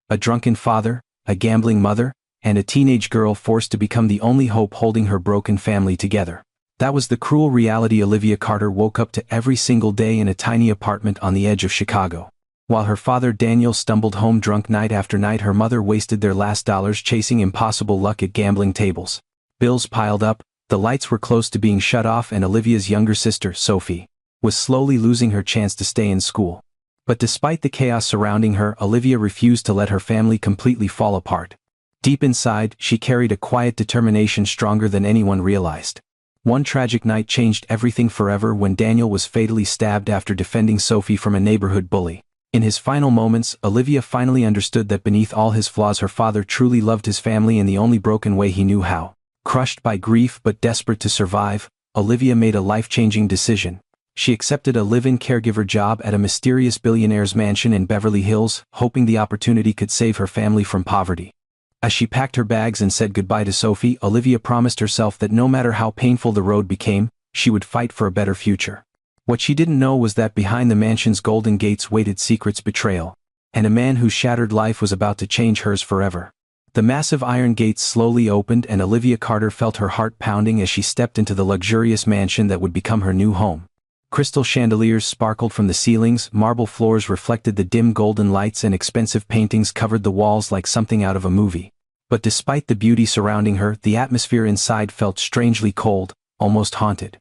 A drunken father, a gambling mother, and a teenage girl forced to become the only hope holding her broken family together. That was the cruel reality Olivia Carter woke up to every single day in a tiny apartment on the edge of Chicago. While her father Daniel stumbled home drunk night after night, her mother wasted their last dollars chasing impossible luck at gambling tables. Bills piled up, the lights were close to being shut off, and Olivia's younger sister, Sophie, was slowly losing her chance to stay in school. But despite the chaos surrounding her, Olivia refused to let her family completely fall apart. Deep inside, she carried a quiet determination stronger than anyone realized. One tragic night changed everything forever when Daniel was fatally stabbed after defending Sophie from a neighborhood bully. In his final moments, Olivia finally understood that beneath all his flaws, her father truly loved his family in the only broken way he knew how. Crushed by grief but desperate to survive, Olivia made a life-changing decision. She accepted a live-in caregiver job at a mysterious billionaire's mansion in Beverly Hills, hoping the opportunity could save her family from poverty. As she packed her bags and said goodbye to Sophie, Olivia promised herself that no matter how painful the road became, she would fight for a better future. What she didn't know was that behind the mansion's golden gates waited secrets, betrayal, and a man whose shattered life was about to change hers forever. The massive iron gates slowly opened, and Olivia Carter felt her heart pounding as she stepped into the luxurious mansion that would become her new home. Crystal chandeliers sparkled from the ceilings, marble floors reflected the dim golden lights, and expensive paintings covered the walls like something out of a movie. But despite the beauty surrounding her, the atmosphere inside felt strangely cold, almost haunted.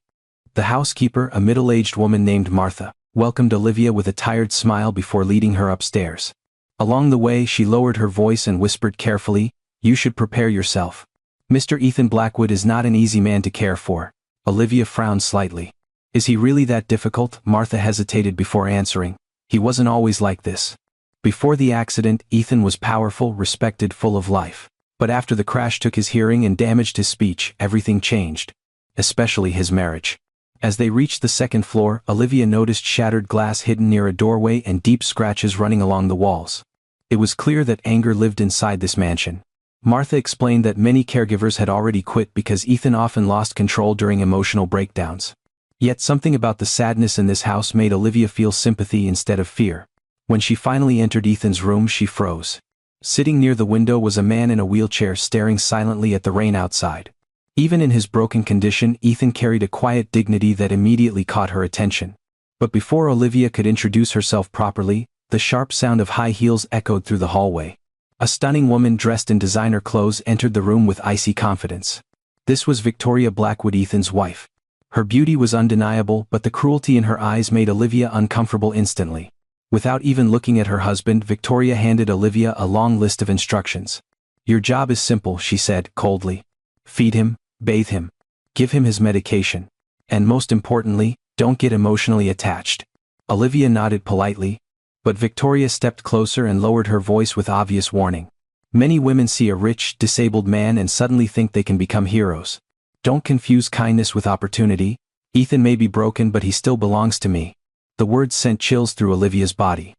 The housekeeper, a middle-aged woman named Martha, welcomed Olivia with a tired smile before leading her upstairs. Along the way, she lowered her voice and whispered carefully, "You should prepare yourself. Mr. Ethan Blackwood is not an easy man to care for." Olivia frowned slightly. "Is he really that difficult?" Martha hesitated before answering. "He wasn't always like this. Before the accident, Ethan was powerful, respected, full of life. But after the crash took his hearing and damaged his speech, everything changed. Especially his marriage." As they reached the second floor, Olivia noticed shattered glass hidden near a doorway and deep scratches running along the walls. It was clear that anger lived inside this mansion. Martha explained that many caregivers had already quit because Ethan often lost control during emotional breakdowns. Yet something about the sadness in this house made Olivia feel sympathy instead of fear. When she finally entered Ethan's room, she froze. Sitting near the window was a man in a wheelchair staring silently at the rain outside. Even in his broken condition, Ethan carried a quiet dignity that immediately caught her attention. But before Olivia could introduce herself properly, the sharp sound of high heels echoed through the hallway. A stunning woman dressed in designer clothes entered the room with icy confidence. This was Victoria Blackwood, Ethan's wife. Her beauty was undeniable, but the cruelty in her eyes made Olivia uncomfortable instantly. Without even looking at her husband, Victoria handed Olivia a long list of instructions. "Your job is simple," she said coldly. "Feed him, bathe him, give him his medication. And most importantly, don't get emotionally attached." Olivia nodded politely, but Victoria stepped closer and lowered her voice with obvious warning. "Many women see a rich, disabled man and suddenly think they can become heroes. Don't confuse kindness with opportunity. Ethan may be broken, but he still belongs to me." The words sent chills through Olivia's body.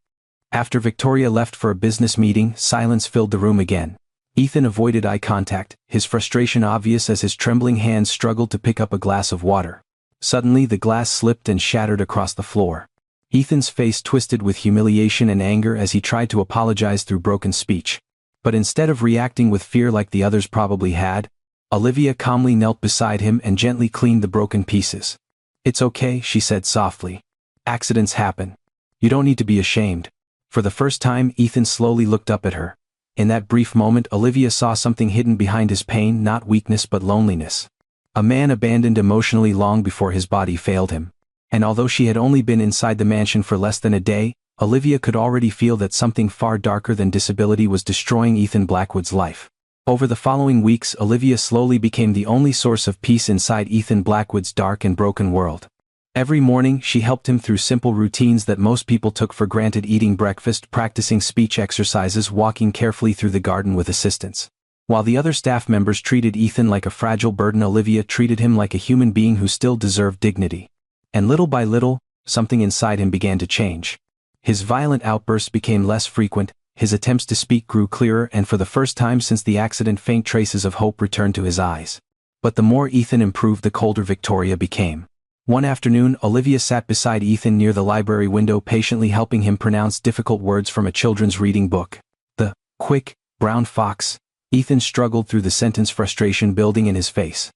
After Victoria left for a business meeting, silence filled the room again. Ethan avoided eye contact, his frustration obvious as his trembling hands struggled to pick up a glass of water. Suddenly the glass slipped and shattered across the floor. Ethan's face twisted with humiliation and anger as he tried to apologize through broken speech. But instead of reacting with fear like the others probably had, Olivia calmly knelt beside him and gently cleaned the broken pieces. "It's okay," she said softly. "Accidents happen. You don't need to be ashamed." For the first time, Ethan slowly looked up at her. In that brief moment, Olivia saw something hidden behind his pain, not weakness but loneliness. A man abandoned emotionally long before his body failed him. And although she had only been inside the mansion for less than a day, Olivia could already feel that something far darker than disability was destroying Ethan Blackwood's life. Over the following weeks, Olivia slowly became the only source of peace inside Ethan Blackwood's dark and broken world. Every morning, she helped him through simple routines that most people took for granted: eating breakfast, practicing speech exercises, walking carefully through the garden with assistance. While the other staff members treated Ethan like a fragile burden, Olivia treated him like a human being who still deserved dignity. And little by little, something inside him began to change. His violent outbursts became less frequent, his attempts to speak grew clearer, and for the first time since the accident, faint traces of hope returned to his eyes. But the more Ethan improved, the colder Victoria became. One afternoon, Olivia sat beside Ethan near the library window, patiently helping him pronounce difficult words from a children's reading book. The quick, brown fox. Ethan struggled through the sentence, frustration building in his face.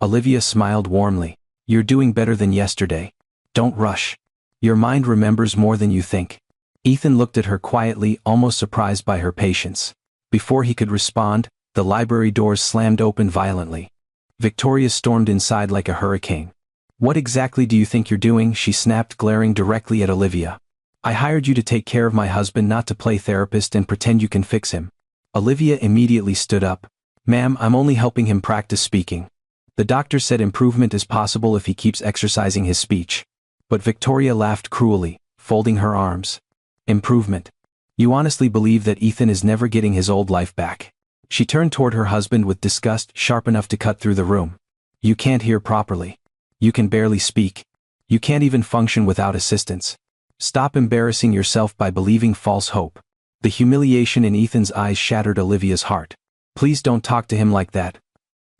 Olivia smiled warmly. You're doing better than yesterday. Don't rush. Your mind remembers more than you think. Ethan looked at her quietly, almost surprised by her patience. Before he could respond, the library doors slammed open violently. Victoria stormed inside like a hurricane. What exactly do you think you're doing? She snapped, glaring directly at Olivia. I hired you to take care of my husband, not to play therapist and pretend you can fix him. Olivia immediately stood up. Ma'am, I'm only helping him practice speaking. The doctor said improvement is possible if he keeps exercising his speech. But Victoria laughed cruelly, folding her arms. Improvement? You honestly believe that Ethan is never getting his old life back? She turned toward her husband with disgust sharp enough to cut through the room. You can't hear properly. You can barely speak. You can't even function without assistance. Stop embarrassing yourself by believing false hope. The humiliation in Ethan's eyes shattered Olivia's heart. Please don't talk to him like that.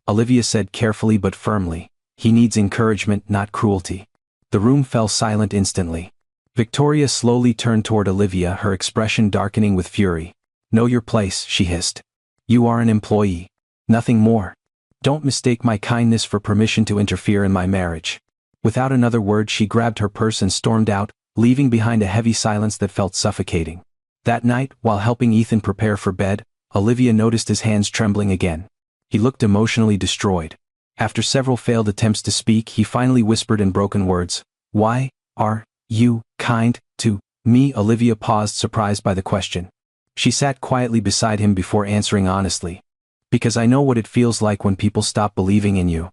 Olivia said carefully but firmly. He needs encouragement, not cruelty. The room fell silent instantly. Victoria slowly turned toward Olivia, her expression darkening with fury. Know your place, she hissed. You are an employee. Nothing more. Don't mistake my kindness for permission to interfere in my marriage. Without another word, she grabbed her purse and stormed out, leaving behind a heavy silence that felt suffocating. That night, while helping Ethan prepare for bed, Olivia noticed his hands trembling again. He looked emotionally destroyed. After several failed attempts to speak, he finally whispered in broken words, "Why are you kind to me?" Olivia paused, surprised by the question. She sat quietly beside him before answering honestly. Because I know what it feels like when people stop believing in you.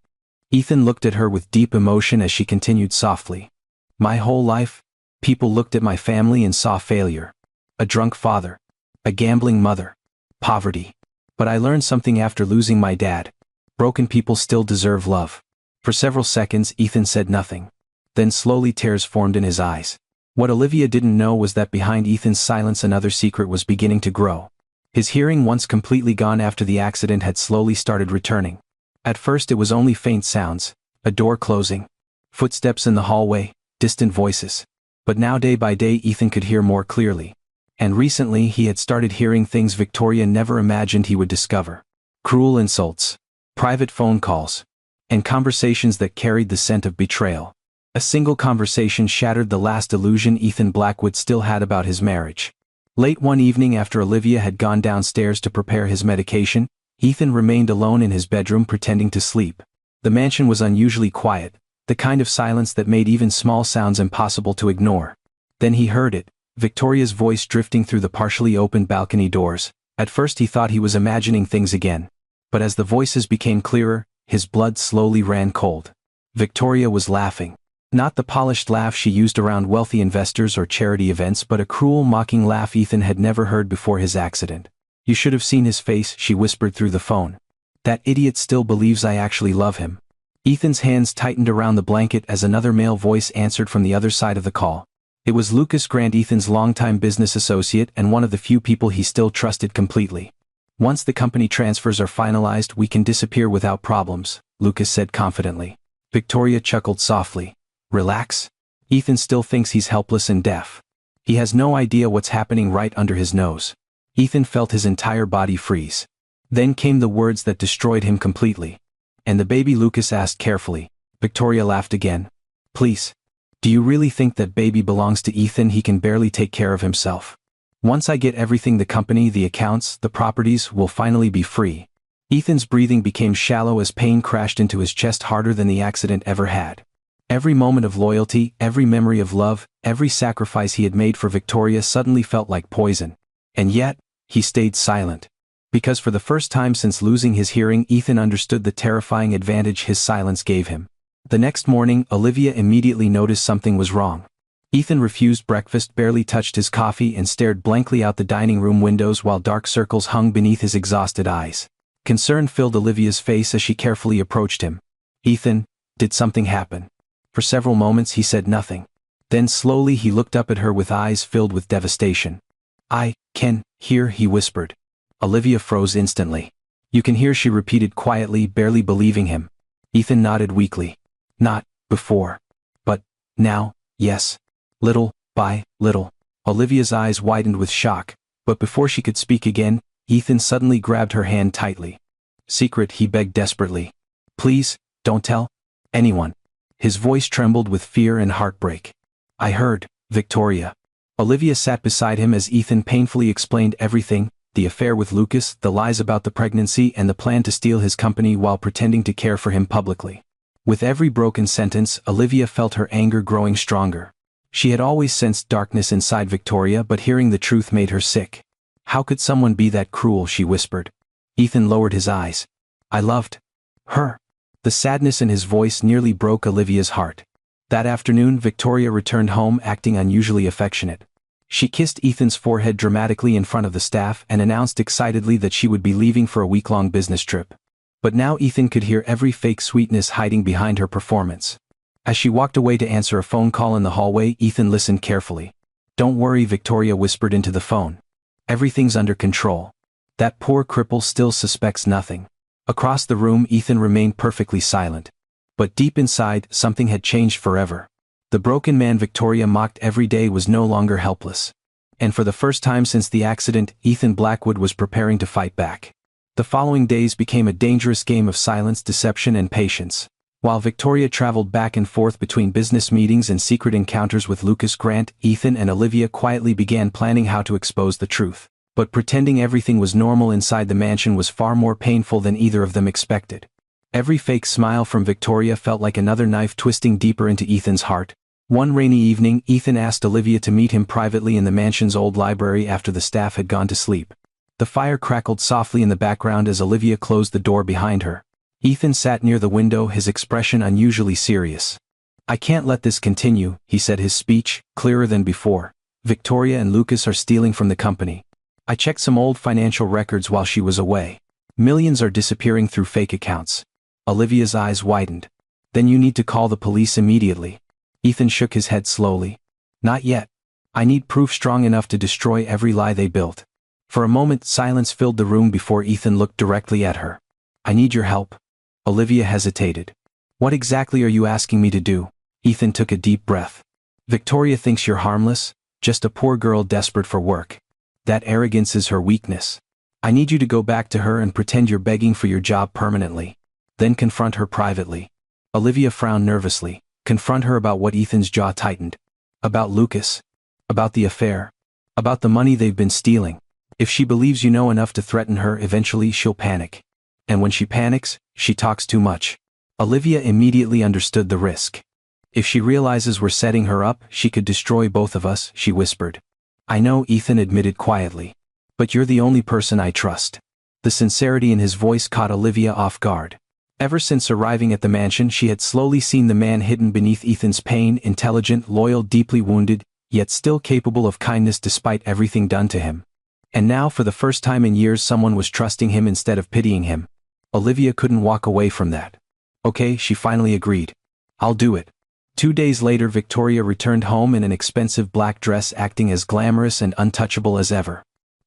Ethan looked at her with deep emotion as she continued softly. My whole life, people looked at my family and saw failure. A drunk father. A gambling mother. Poverty. But I learned something after losing my dad. Broken people still deserve love. For several seconds, Ethan said nothing. Then slowly tears formed in his eyes. What Olivia didn't know was that behind Ethan's silence another secret was beginning to grow. His hearing, once completely gone after the accident, had slowly started returning. At first it was only faint sounds, a door closing, footsteps in the hallway, distant voices. But now day by day Ethan could hear more clearly. And recently he had started hearing things Victoria never imagined he would discover. Cruel insults, private phone calls, and conversations that carried the scent of betrayal. A single conversation shattered the last illusion Ethan Blackwood still had about his marriage. Late one evening, after Olivia had gone downstairs to prepare his medication, Ethan remained alone in his bedroom pretending to sleep. The mansion was unusually quiet, the kind of silence that made even small sounds impossible to ignore. Then he heard it, Victoria's voice drifting through the partially opened balcony doors. At first he thought he was imagining things again. But as the voices became clearer, his blood slowly ran cold. Victoria was laughing. Not the polished laugh she used around wealthy investors or charity events, but a cruel, mocking laugh Ethan had never heard before his accident. You should have seen his face, she whispered through the phone. That idiot still believes I actually love him. Ethan's hands tightened around the blanket as another male voice answered from the other side of the call. It was Lucas Grant, Ethan's longtime business associate and one of the few people he still trusted completely. Once the company transfers are finalized, we can disappear without problems, Lucas said confidently. Victoria chuckled softly. Relax? Ethan still thinks he's helpless and deaf. He has no idea what's happening right under his nose. Ethan felt his entire body freeze. Then came the words that destroyed him completely. And the baby, Lucas asked carefully. Victoria laughed again. Please. Do you really think that baby belongs to Ethan? He can barely take care of himself. Once I get everything, the company, the accounts, the properties, will finally be free. Ethan's breathing became shallow as pain crashed into his chest harder than the accident ever had. Every moment of loyalty, every memory of love, every sacrifice he had made for Victoria suddenly felt like poison. And yet, he stayed silent. Because for the first time since losing his hearing, Ethan understood the terrifying advantage his silence gave him. The next morning, Olivia immediately noticed something was wrong. Ethan refused breakfast, barely touched his coffee, and stared blankly out the dining room windows while dark circles hung beneath his exhausted eyes. Concern filled Olivia's face as she carefully approached him. Ethan, did something happen? For several moments he said nothing. Then slowly he looked up at her with eyes filled with devastation. I can hear, he whispered. Olivia froze instantly. You can hear, she repeated quietly, barely believing him. Ethan nodded weakly. Not before. But now, yes. Little by little. Olivia's eyes widened with shock, but before she could speak again, Ethan suddenly grabbed her hand tightly. Secret, he begged desperately. Please, don't tell anyone. His voice trembled with fear and heartbreak. I heard, Victoria. Olivia sat beside him as Ethan painfully explained everything, the affair with Lucas, the lies about the pregnancy, and the plan to steal his company while pretending to care for him publicly. With every broken sentence, Olivia felt her anger growing stronger. She had always sensed darkness inside Victoria, but hearing the truth made her sick. How could someone be that cruel, she whispered. Ethan lowered his eyes. I loved her. The sadness in his voice nearly broke Olivia's heart. That afternoon, Victoria returned home acting unusually affectionate. She kissed Ethan's forehead dramatically in front of the staff and announced excitedly that she would be leaving for a week-long business trip. But now Ethan could hear every fake sweetness hiding behind her performance. As she walked away to answer a phone call in the hallway, Ethan listened carefully. Don't worry, Victoria whispered into the phone. Everything's under control. That poor cripple still suspects nothing. Across the room, Ethan remained perfectly silent. But deep inside, something had changed forever. The broken man Victoria mocked every day was no longer helpless. And for the first time since the accident, Ethan Blackwood was preparing to fight back. The following days became a dangerous game of silence, deception, and patience. While Victoria traveled back and forth between business meetings and secret encounters with Lucas Grant, Ethan and Olivia quietly began planning how to expose the truth. But pretending everything was normal inside the mansion was far more painful than either of them expected. Every fake smile from Victoria felt like another knife twisting deeper into Ethan's heart. One rainy evening, Ethan asked Olivia to meet him privately in the mansion's old library after the staff had gone to sleep. The fire crackled softly in the background as Olivia closed the door behind her. Ethan sat near the window, his expression unusually serious. I can't let this continue, he said, his speech clearer than before. Victoria and Lucas are stealing from the company. I checked some old financial records while she was away. Millions are disappearing through fake accounts. Olivia's eyes widened. Then you need to call the police immediately. Ethan shook his head slowly. Not yet. I need proof strong enough to destroy every lie they built. For a moment, silence filled the room before Ethan looked directly at her. I need your help. Olivia hesitated. What exactly are you asking me to do? Ethan took a deep breath. Victoria thinks you're harmless, just a poor girl desperate for work. That arrogance is her weakness. I need you to go back to her and pretend you're begging for your job permanently. Then confront her privately. Olivia frowned nervously. Confront her about what? Ethan's jaw tightened. About Lucas. About the affair. About the money they've been stealing. If she believes you know enough to threaten her, eventually she'll panic. And when she panics, she talks too much. Olivia immediately understood the risk. If she realizes we're setting her up, she could destroy both of us, she whispered. I know, Ethan admitted quietly. But you're the only person I trust. The sincerity in his voice caught Olivia off guard. Ever since arriving at the mansion, she had slowly seen the man hidden beneath Ethan's pain, intelligent, loyal, deeply wounded, yet still capable of kindness despite everything done to him. And now, for the first time in years, someone was trusting him instead of pitying him. Olivia couldn't walk away from that. Okay, she finally agreed. I'll do it. 2 days later, Victoria returned home in an expensive black dress, acting as glamorous and untouchable as ever.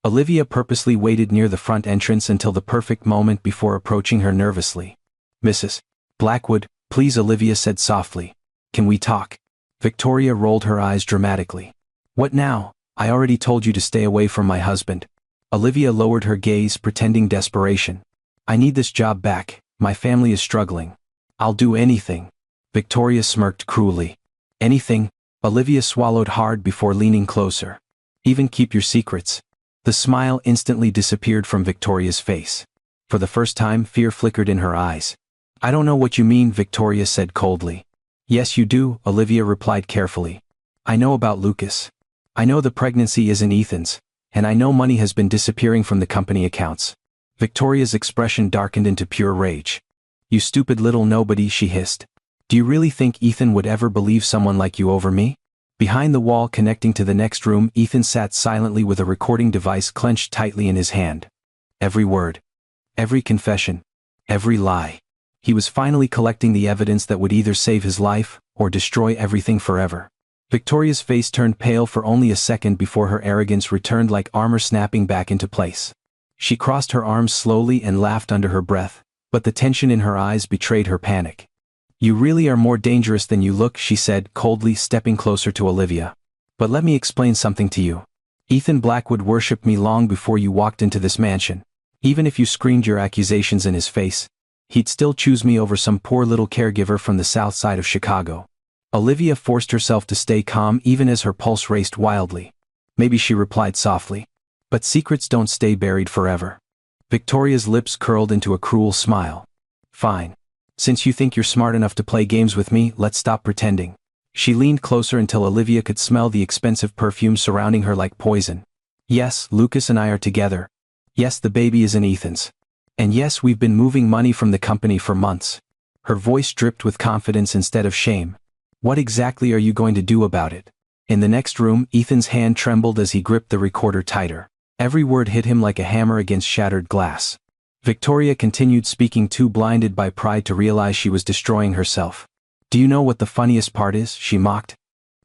Olivia purposely waited near the front entrance until the perfect moment before approaching her nervously. Mrs. Blackwood, please, Olivia said softly. Can we talk? Victoria rolled her eyes dramatically. What now? I already told you to stay away from my husband. Olivia lowered her gaze, pretending desperation. I need this job back. My family is struggling. I'll do anything. Victoria smirked cruelly. Anything? Olivia swallowed hard before leaning closer. Even keep your secrets. The smile instantly disappeared from Victoria's face. For the first time, fear flickered in her eyes. I don't know what you mean, Victoria said coldly. Yes, you do, Olivia replied carefully. I know about Lucas. I know the pregnancy isn't Ethan's, and I know money has been disappearing from the company accounts. Victoria's expression darkened into pure rage. You stupid little nobody, she hissed. Do you really think Ethan would ever believe someone like you over me? Behind the wall connecting to the next room, Ethan sat silently with a recording device clenched tightly in his hand. Every word. Every confession. Every lie. He was finally collecting the evidence that would either save his life or destroy everything forever. Victoria's face turned pale for only a second before her arrogance returned like armor snapping back into place. She crossed her arms slowly and laughed under her breath, but the tension in her eyes betrayed her panic. You really are more dangerous than you look, she said coldly, stepping closer to Olivia. But let me explain something to you. Ethan Blackwood worshipped me long before you walked into this mansion. Even if you screamed your accusations in his face, he'd still choose me over some poor little caregiver from the south side of Chicago. Olivia forced herself to stay calm even as her pulse raced wildly. Maybe, she replied softly. But secrets don't stay buried forever. Victoria's lips curled into a cruel smile. Fine. Since you think you're smart enough to play games with me, let's stop pretending. She leaned closer until Olivia could smell the expensive perfume surrounding her like poison. Yes, Lucas and I are together. Yes, the baby is in Ethan's. And yes, we've been moving money from the company for months. Her voice dripped with confidence instead of shame. What exactly are you going to do about it? In the next room, Ethan's hand trembled as he gripped the recorder tighter. Every word hit him like a hammer against shattered glass. Victoria continued speaking, too blinded by pride to realize she was destroying herself. Do you know what the funniest part is? She mocked.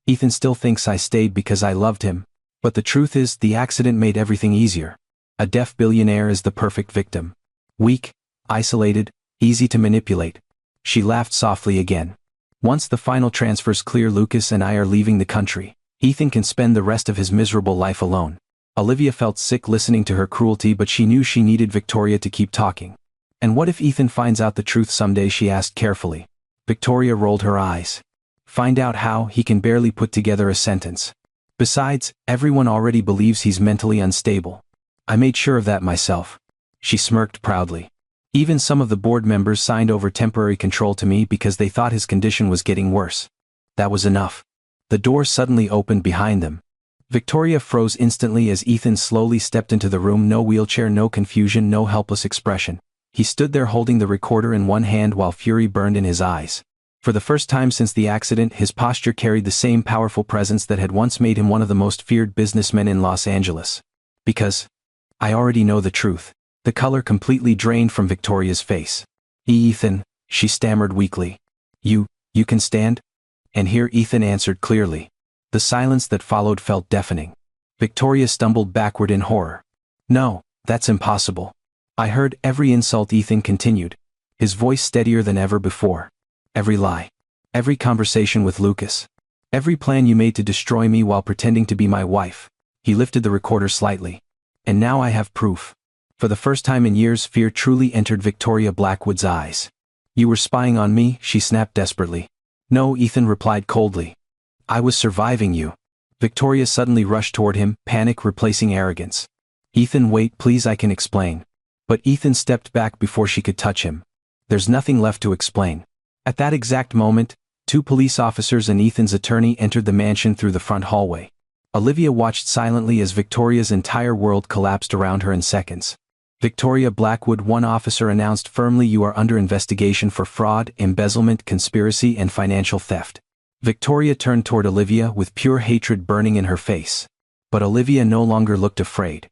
Ethan still thinks I stayed because I loved him. But the truth is, the accident made everything easier. A deaf billionaire is the perfect victim. Weak, isolated, easy to manipulate. She laughed softly again. Once the final transfers clear, Lucas and I are leaving the country. Ethan can spend the rest of his miserable life alone. Olivia felt sick listening to her cruelty, but she knew she needed Victoria to keep talking. And what if Ethan finds out the truth someday? She asked carefully. Victoria rolled her eyes. Find out how? He can barely put together a sentence. Besides, everyone already believes he's mentally unstable. I made sure of that myself. She smirked proudly. Even some of the board members signed over temporary control to me because they thought his condition was getting worse. That was enough. The door suddenly opened behind them. Victoria froze instantly as Ethan slowly stepped into the room. No wheelchair, no confusion, no helpless expression. He stood there holding the recorder in one hand while fury burned in his eyes. For the first time since the accident, his posture carried the same powerful presence that had once made him one of the most feared businessmen in Los Angeles. Because I already know the truth. The color completely drained from Victoria's face. Ethan, she stammered weakly. You can stand? And here Ethan answered clearly. The silence that followed felt deafening. Victoria stumbled backward in horror. No, that's impossible. I heard every insult, Ethan continued, his voice steadier than ever before. Every lie. Every conversation with Lucas. Every plan you made to destroy me while pretending to be my wife. He lifted the recorder slightly. And now I have proof. For the first time in years, fear truly entered Victoria Blackwood's eyes. You were spying on me? She snapped desperately. No, Ethan replied coldly. I was surviving you. Victoria suddenly rushed toward him, panic replacing arrogance. Ethan, wait, please, I can explain. But Ethan stepped back before she could touch him. There's nothing left to explain. At that exact moment, 2 police officers and Ethan's attorney entered the mansion through the front hallway. Olivia watched silently as Victoria's entire world collapsed around her in seconds. Victoria Blackwood, one officer announced firmly, you are under investigation for fraud, embezzlement, conspiracy, and financial theft. Victoria turned toward Olivia with pure hatred burning in her face. But Olivia no longer looked afraid.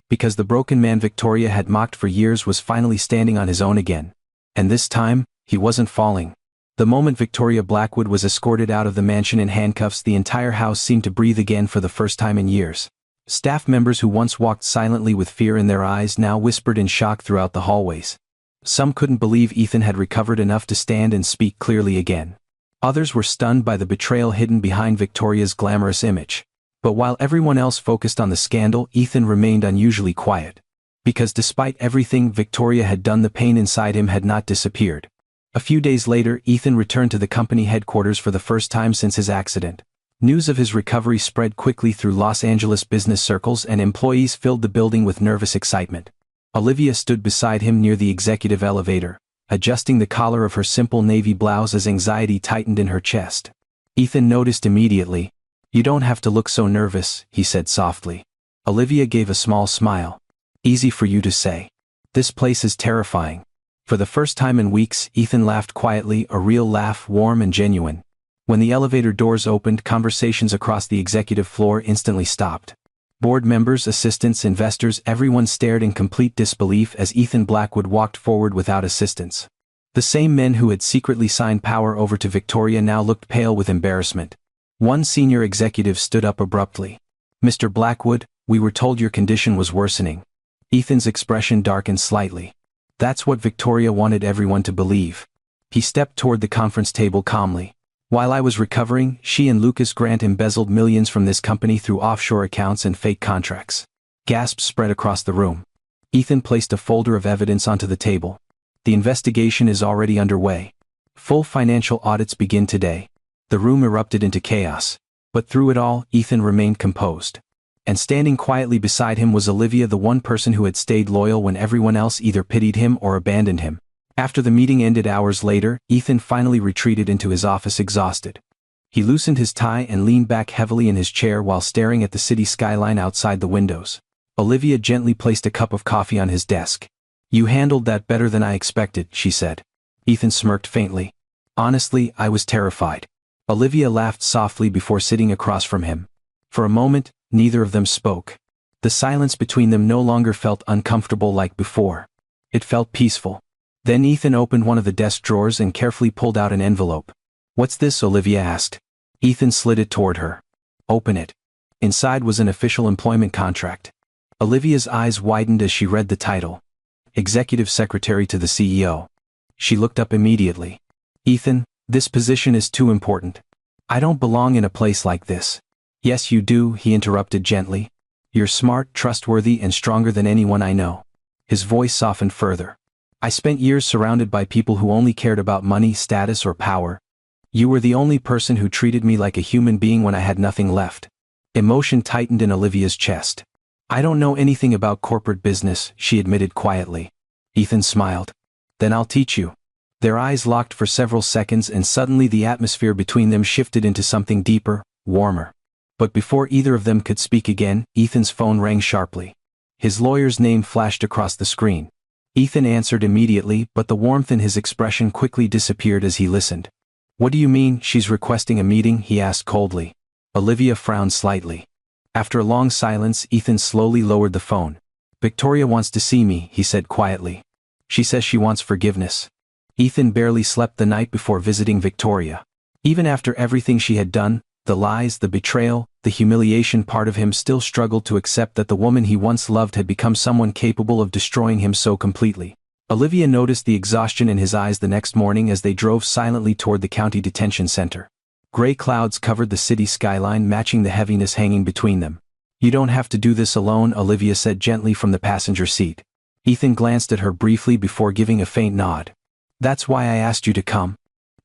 Because the broken man Victoria had mocked for years was finally standing on his own again. And this time, he wasn't falling. The moment Victoria Blackwood was escorted out of the mansion in handcuffs, the entire house seemed to breathe again for the first time in years. Staff members who once walked silently with fear in their eyes now whispered in shock throughout the hallways. Some couldn't believe Ethan had recovered enough to stand and speak clearly again. Others were stunned by the betrayal hidden behind Victoria's glamorous image. But while everyone else focused on the scandal, Ethan remained unusually quiet. Because despite everything Victoria had done, the pain inside him had not disappeared. A few days later, Ethan returned to the company headquarters for the first time since his accident. News of his recovery spread quickly through Los Angeles business circles, and employees filled the building with nervous excitement. Olivia stood beside him near the executive elevator, adjusting the collar of her simple navy blouse as anxiety tightened in her chest. Ethan noticed immediately. You don't have to look so nervous, he said softly. Olivia gave a small smile. Easy for you to say. This place is terrifying. For the first time in weeks, Ethan laughed quietly, a real laugh, warm and genuine. When the elevator doors opened, conversations across the executive floor instantly stopped. Board members, assistants, investors, everyone stared in complete disbelief as Ethan Blackwood walked forward without assistance. The same men who had secretly signed power over to Victoria now looked pale with embarrassment. One senior executive stood up abruptly. Mr. Blackwood, we were told your condition was worsening. Ethan's expression darkened slightly. That's what Victoria wanted everyone to believe. He stepped toward the conference table calmly. While I was recovering, she and Lucas Grant embezzled millions from this company through offshore accounts and fake contracts. Gasps spread across the room. Ethan placed a folder of evidence onto the table. The investigation is already underway. Full financial audits begin today. The room erupted into chaos. But through it all, Ethan remained composed. And standing quietly beside him was Olivia, the one person who had stayed loyal when everyone else either pitied him or abandoned him. After the meeting ended hours later, Ethan finally retreated into his office exhausted. He loosened his tie and leaned back heavily in his chair while staring at the city skyline outside the windows. Olivia gently placed a cup of coffee on his desk. "You handled that better than I expected," she said. Ethan smirked faintly. "Honestly, I was terrified." Olivia laughed softly before sitting across from him. For a moment, neither of them spoke. The silence between them no longer felt uncomfortable like before. It felt peaceful. Then Ethan opened one of the desk drawers and carefully pulled out an envelope. "What's this?" Olivia asked. Ethan slid it toward her. "Open it." Inside was an official employment contract. Olivia's eyes widened as she read the title. Executive Secretary to the CEO. She looked up immediately. "Ethan, this position is too important. I don't belong in a place like this." "Yes you do," he interrupted gently. "You're smart, trustworthy, and stronger than anyone I know." His voice softened further. "I spent years surrounded by people who only cared about money, status, or power. You were the only person who treated me like a human being when I had nothing left." Emotion tightened in Olivia's chest. "I don't know anything about corporate business," she admitted quietly. Ethan smiled. "Then I'll teach you." Their eyes locked for several seconds and suddenly the atmosphere between them shifted into something deeper, warmer. But before either of them could speak again, Ethan's phone rang sharply. His lawyer's name flashed across the screen. Ethan answered immediately, but the warmth in his expression quickly disappeared as he listened. "What do you mean, she's requesting a meeting?" he asked coldly. Olivia frowned slightly. After a long silence, Ethan slowly lowered the phone. "Victoria wants to see me," he said quietly. "She says she wants forgiveness." Ethan barely slept the night before visiting Victoria. Even after everything she had done, the lies, the betrayal, the humiliation, part of him still struggled to accept that the woman he once loved had become someone capable of destroying him so completely. Olivia noticed the exhaustion in his eyes the next morning as they drove silently toward the county detention center. Gray clouds covered the city skyline, matching the heaviness hanging between them. "You don't have to do this alone," Olivia said gently from the passenger seat. Ethan glanced at her briefly before giving a faint nod. "That's why I asked you to come."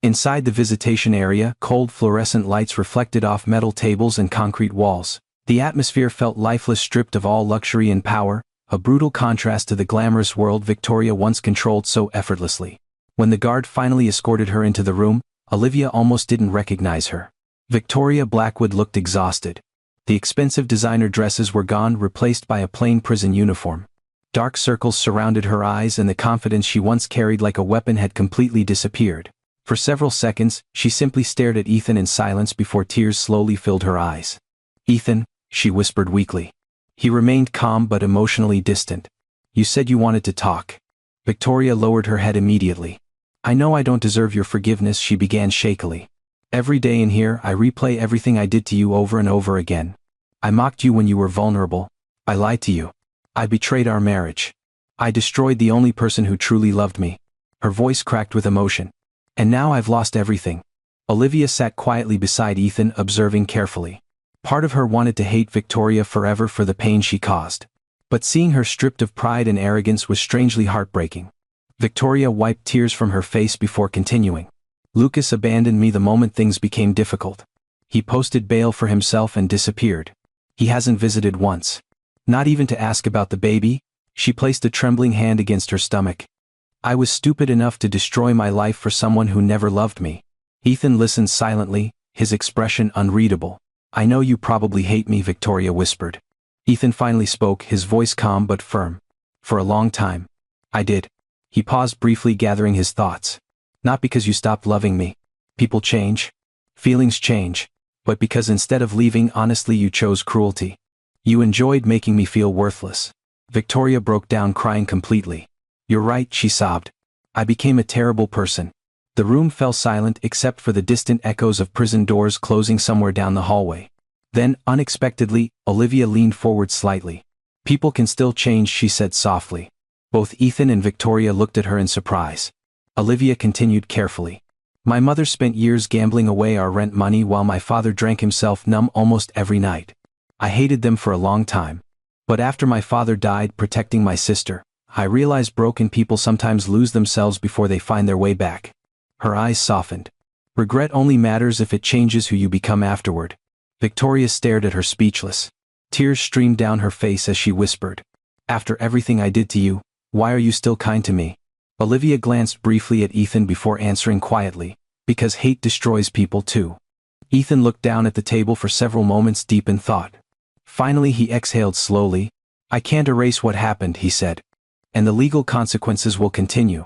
Inside the visitation area, cold fluorescent lights reflected off metal tables and concrete walls. The atmosphere felt lifeless, stripped of all luxury and power, a brutal contrast to the glamorous world Victoria once controlled so effortlessly. When the guard finally escorted her into the room, Olivia almost didn't recognize her. Victoria Blackwood looked exhausted. The expensive designer dresses were gone, replaced by a plain prison uniform. Dark circles surrounded her eyes and the confidence she once carried like a weapon had completely disappeared. For several seconds, she simply stared at Ethan in silence before tears slowly filled her eyes. "Ethan," she whispered weakly. He remained calm but emotionally distant. "You said you wanted to talk." Victoria lowered her head immediately. "I know I don't deserve your forgiveness," she began shakily. "Every day in here I replay everything I did to you over and over again. I mocked you when you were vulnerable. I lied to you. I betrayed our marriage. I destroyed the only person who truly loved me." Her voice cracked with emotion. "And now I've lost everything." Olivia sat quietly beside Ethan, observing carefully. Part of her wanted to hate Victoria forever for the pain she caused. But seeing her stripped of pride and arrogance was strangely heartbreaking. Victoria wiped tears from her face before continuing. "Lucas abandoned me the moment things became difficult. He posted bail for himself and disappeared. He hasn't visited once. Not even to ask about the baby." She placed a trembling hand against her stomach. "I was stupid enough to destroy my life for someone who never loved me." Ethan listened silently, his expression unreadable. "I know you probably hate me," Victoria whispered. Ethan finally spoke, his voice calm but firm. "For a long time. I did." He paused briefly, gathering his thoughts. "Not because you stopped loving me. People change. Feelings change. But because instead of leaving honestly you chose cruelty. You enjoyed making me feel worthless." Victoria broke down, crying completely. "You're right," she sobbed. "I became a terrible person." The room fell silent except for the distant echoes of prison doors closing somewhere down the hallway. Then, unexpectedly, Olivia leaned forward slightly. "People can still change," she said softly. Both Ethan and Victoria looked at her in surprise. Olivia continued carefully. My mother spent years gambling away our rent money while my father drank himself numb almost every night. I hated them for a long time. But after my father died protecting my sister, I realized broken people sometimes lose themselves before they find their way back. Her eyes softened. Regret only matters if it changes who you become afterward. Victoria stared at her speechless. Tears streamed down her face as she whispered, "After everything I did to you, why are you still kind to me?" Olivia glanced briefly at Ethan before answering quietly, "Because hate destroys people too." Ethan looked down at the table for several moments deep in thought. Finally he exhaled slowly. "I can't erase what happened," he said. "And the legal consequences will continue.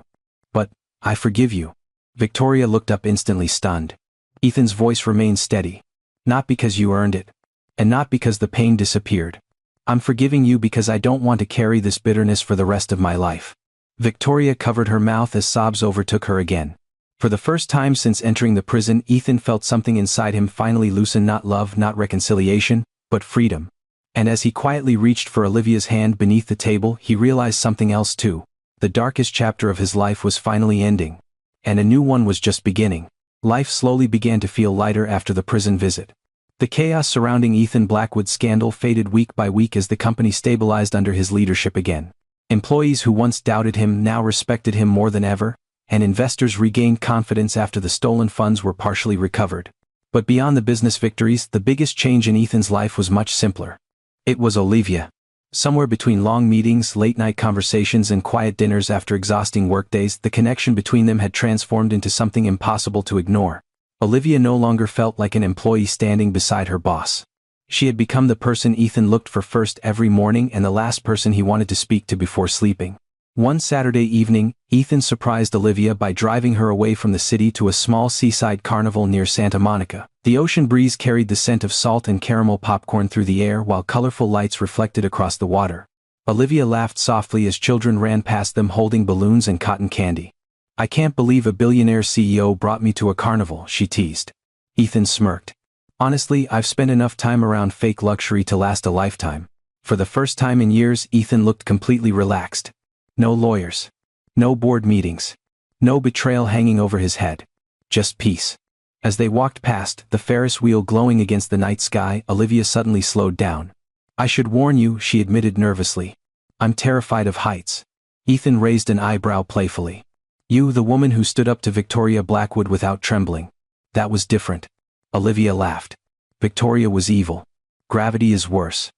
But, I forgive you." Victoria looked up instantly stunned. Ethan's voice remained steady. "Not because you earned it. And not because the pain disappeared. I'm forgiving you because I don't want to carry this bitterness for the rest of my life." Victoria covered her mouth as sobs overtook her again. For the first time since entering the prison, Ethan felt something inside him finally loosen, not love, not reconciliation, but freedom. And as he quietly reached for Olivia's hand beneath the table, he realized something else too. The darkest chapter of his life was finally ending. And a new one was just beginning. Life slowly began to feel lighter after the prison visit. The chaos surrounding Ethan Blackwood's scandal faded week by week as the company stabilized under his leadership again. Employees who once doubted him now respected him more than ever, and investors regained confidence after the stolen funds were partially recovered. But beyond the business victories, the biggest change in Ethan's life was much simpler. It was Olivia. Somewhere between long meetings, late-night conversations, and quiet dinners after exhausting workdays, the connection between them had transformed into something impossible to ignore. Olivia no longer felt like an employee standing beside her boss. She had become the person Ethan looked for first every morning and the last person he wanted to speak to before sleeping. One Saturday evening, Ethan surprised Olivia by driving her away from the city to a small seaside carnival near Santa Monica. The ocean breeze carried the scent of salt and caramel popcorn through the air while colorful lights reflected across the water. Olivia laughed softly as children ran past them holding balloons and cotton candy. "I can't believe a billionaire CEO brought me to a carnival," she teased. Ethan smirked. "Honestly, I've spent enough time around fake luxury to last a lifetime." For the first time in years, Ethan looked completely relaxed. No lawyers. No board meetings. No betrayal hanging over his head. Just peace. As they walked past, the Ferris wheel glowing against the night sky, Olivia suddenly slowed down. "I should warn you," she admitted nervously. "I'm terrified of heights." Ethan raised an eyebrow playfully. "You, the woman who stood up to Victoria Blackwood without trembling. That was different." Olivia laughed. "Victoria was evil. Gravity is worse."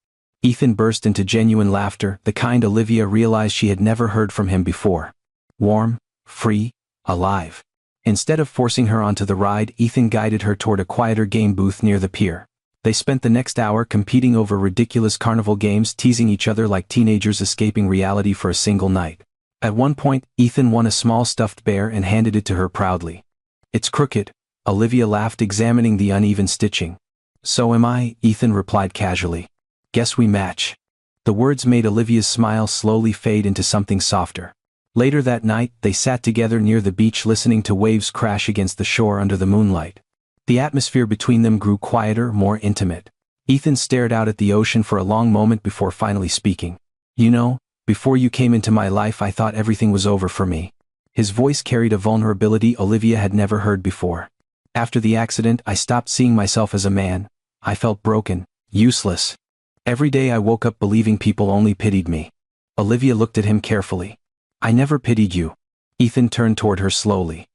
Ethan burst into genuine laughter, the kind Olivia realized she had never heard from him before. Warm, free, alive. Instead of forcing her onto the ride, Ethan guided her toward a quieter game booth near the pier. They spent the next hour competing over ridiculous carnival games, teasing each other like teenagers escaping reality for a single night. At one point, Ethan won a small stuffed bear and handed it to her proudly. "It's crooked," Olivia laughed, examining the uneven stitching. "So am I," Ethan replied casually. "Guess we match." The words made Olivia's smile slowly fade into something softer. Later that night, they sat together near the beach listening to waves crash against the shore under the moonlight. The atmosphere between them grew quieter, more intimate. Ethan stared out at the ocean for a long moment before finally speaking. "You know, before you came into my life I thought everything was over for me." His voice carried a vulnerability Olivia had never heard before. "After the accident, I stopped seeing myself as a man. I felt broken, useless. Every day I woke up believing people only pitied me." Olivia looked at him carefully. "I never pitied you." Ethan turned toward her slowly.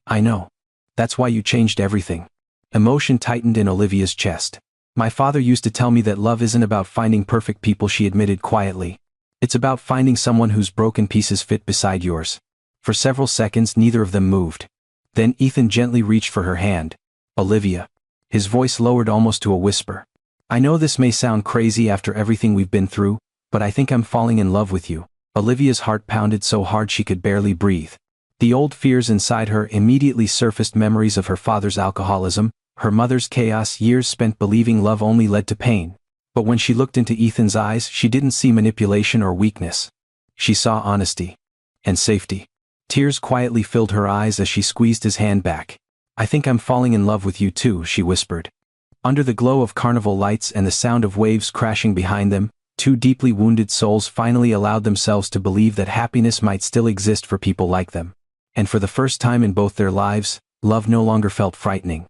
"I know. That's why you changed everything." Emotion tightened in Olivia's chest. "My father used to tell me that love isn't about finding perfect people," she admitted quietly. "It's about finding someone whose broken pieces fit beside yours." For several seconds neither of them moved. Then Ethan gently reached for her hand. "Olivia." His voice lowered almost to a whisper. "I know this may sound crazy after everything we've been through, but I think I'm falling in love with you." Olivia's heart pounded so hard she could barely breathe. The old fears inside her immediately surfaced, memories of her father's alcoholism, her mother's chaos, years spent believing love only led to pain. But when she looked into Ethan's eyes, she didn't see manipulation or weakness. She saw honesty. And safety. Tears quietly filled her eyes as she squeezed his hand back. "I think I'm falling in love with you too," she whispered. Under the glow of carnival lights and the sound of waves crashing behind them, two deeply wounded souls finally allowed themselves to believe that happiness might still exist for people like them. And for the first time in both their lives, Love no longer felt frightening.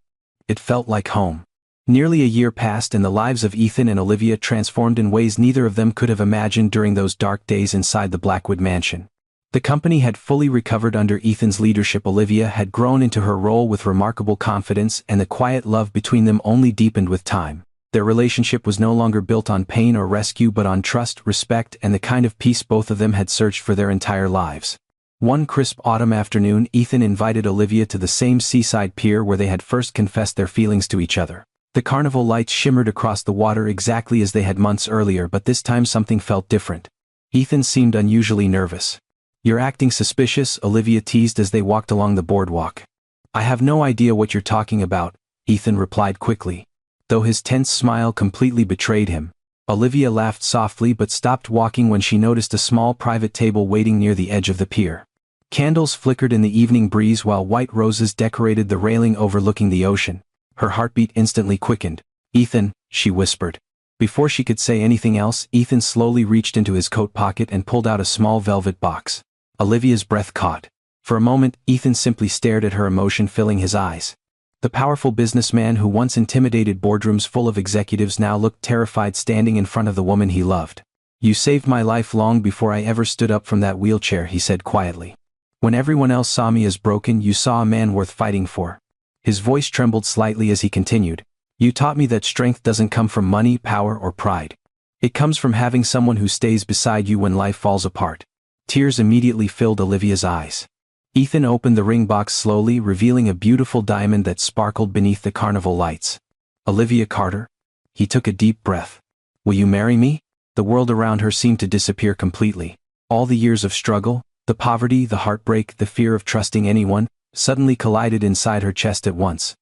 It felt like home. Nearly a year passed and the lives of Ethan and Olivia transformed in ways neither of them could have imagined during those dark days inside the Blackwood mansion. The company had fully recovered under Ethan's leadership. Olivia had grown into her role with remarkable confidence, and the quiet love between them only deepened with time. Their relationship was no longer built on pain or rescue but on trust, respect, and the kind of peace both of them had searched for their entire lives. One crisp autumn afternoon, Ethan invited Olivia to the same seaside pier where they had first confessed their feelings to each other. The carnival lights shimmered across the water exactly as they had months earlier, but this time something felt different. Ethan seemed unusually nervous. "You're acting suspicious," Olivia teased as they walked along the boardwalk. "I have no idea what you're talking about," Ethan replied quickly. Though his tense smile completely betrayed him, Olivia laughed softly but stopped walking when she noticed a small private table waiting near the edge of the pier. Candles flickered in the evening breeze while white roses decorated the railing overlooking the ocean. Her heartbeat instantly quickened. "Ethan," she whispered. Before she could say anything else, Ethan slowly reached into his coat pocket and pulled out a small velvet box. Olivia's breath caught. For a moment, Ethan simply stared at her, emotion filling his eyes. The powerful businessman who once intimidated boardrooms full of executives now looked terrified standing in front of the woman he loved. "You saved my life long before I ever stood up from that wheelchair," he said quietly. "When everyone else saw me as broken, you saw a man worth fighting for." His voice trembled slightly as he continued. "You taught me that strength doesn't come from money, power, or pride. It comes from having someone who stays beside you when life falls apart." Tears immediately filled Olivia's eyes. Ethan opened the ring box slowly, revealing a beautiful diamond that sparkled beneath the carnival lights. "Olivia Carter?" He took a deep breath. "Will you marry me?" The world around her seemed to disappear completely. All the years of struggle, the poverty, the heartbreak, the fear of trusting anyone, suddenly collided inside her chest at once.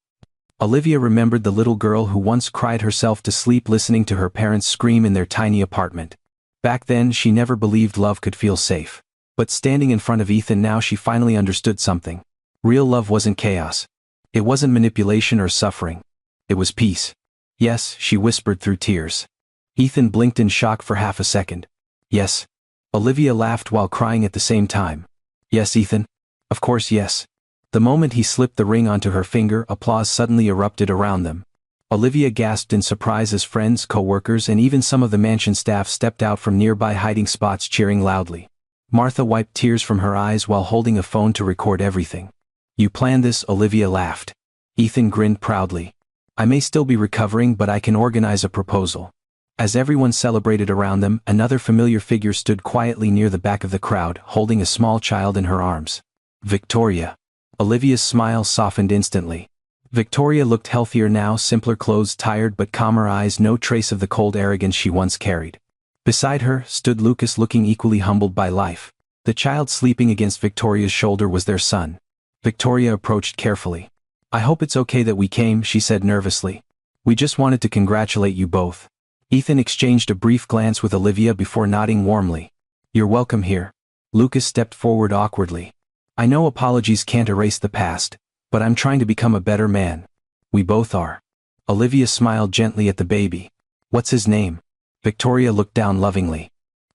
Olivia remembered the little girl who once cried herself to sleep listening to her parents scream in their tiny apartment. Back then she never believed love could feel safe. But standing in front of Ethan now, she finally understood something. Real love wasn't chaos. It wasn't manipulation or suffering. It was peace. "Yes," she whispered through tears. Ethan blinked in shock for half a second. "Yes." Olivia laughed while crying at the same time. "Yes, Ethan. Of course, yes." The moment he slipped the ring onto her finger, applause suddenly erupted around them. Olivia gasped in surprise as friends, co-workers, and even some of the mansion staff stepped out from nearby hiding spots cheering loudly. Martha wiped tears from her eyes while holding a phone to record everything. "You planned this," Olivia laughed. Ethan grinned proudly. "I may still be recovering, but I can organize a proposal." As everyone celebrated around them, another familiar figure stood quietly near the back of the crowd, holding a small child in her arms. "Victoria." Olivia's smile softened instantly. Victoria looked healthier now, simpler clothes, tired but calmer eyes, no trace of the cold arrogance she once carried. Beside her stood Lucas, looking equally humbled by life. The child sleeping against Victoria's shoulder was their son. Victoria approached carefully. "I hope it's okay that we came," she said nervously. "We just wanted to congratulate you both." Ethan exchanged a brief glance with Olivia before nodding warmly. "You're welcome here." Lucas stepped forward awkwardly. "I know apologies can't erase the past, but I'm trying to become a better man." "We both are." Olivia smiled gently at the baby. "What's his name?" Victoria looked down lovingly.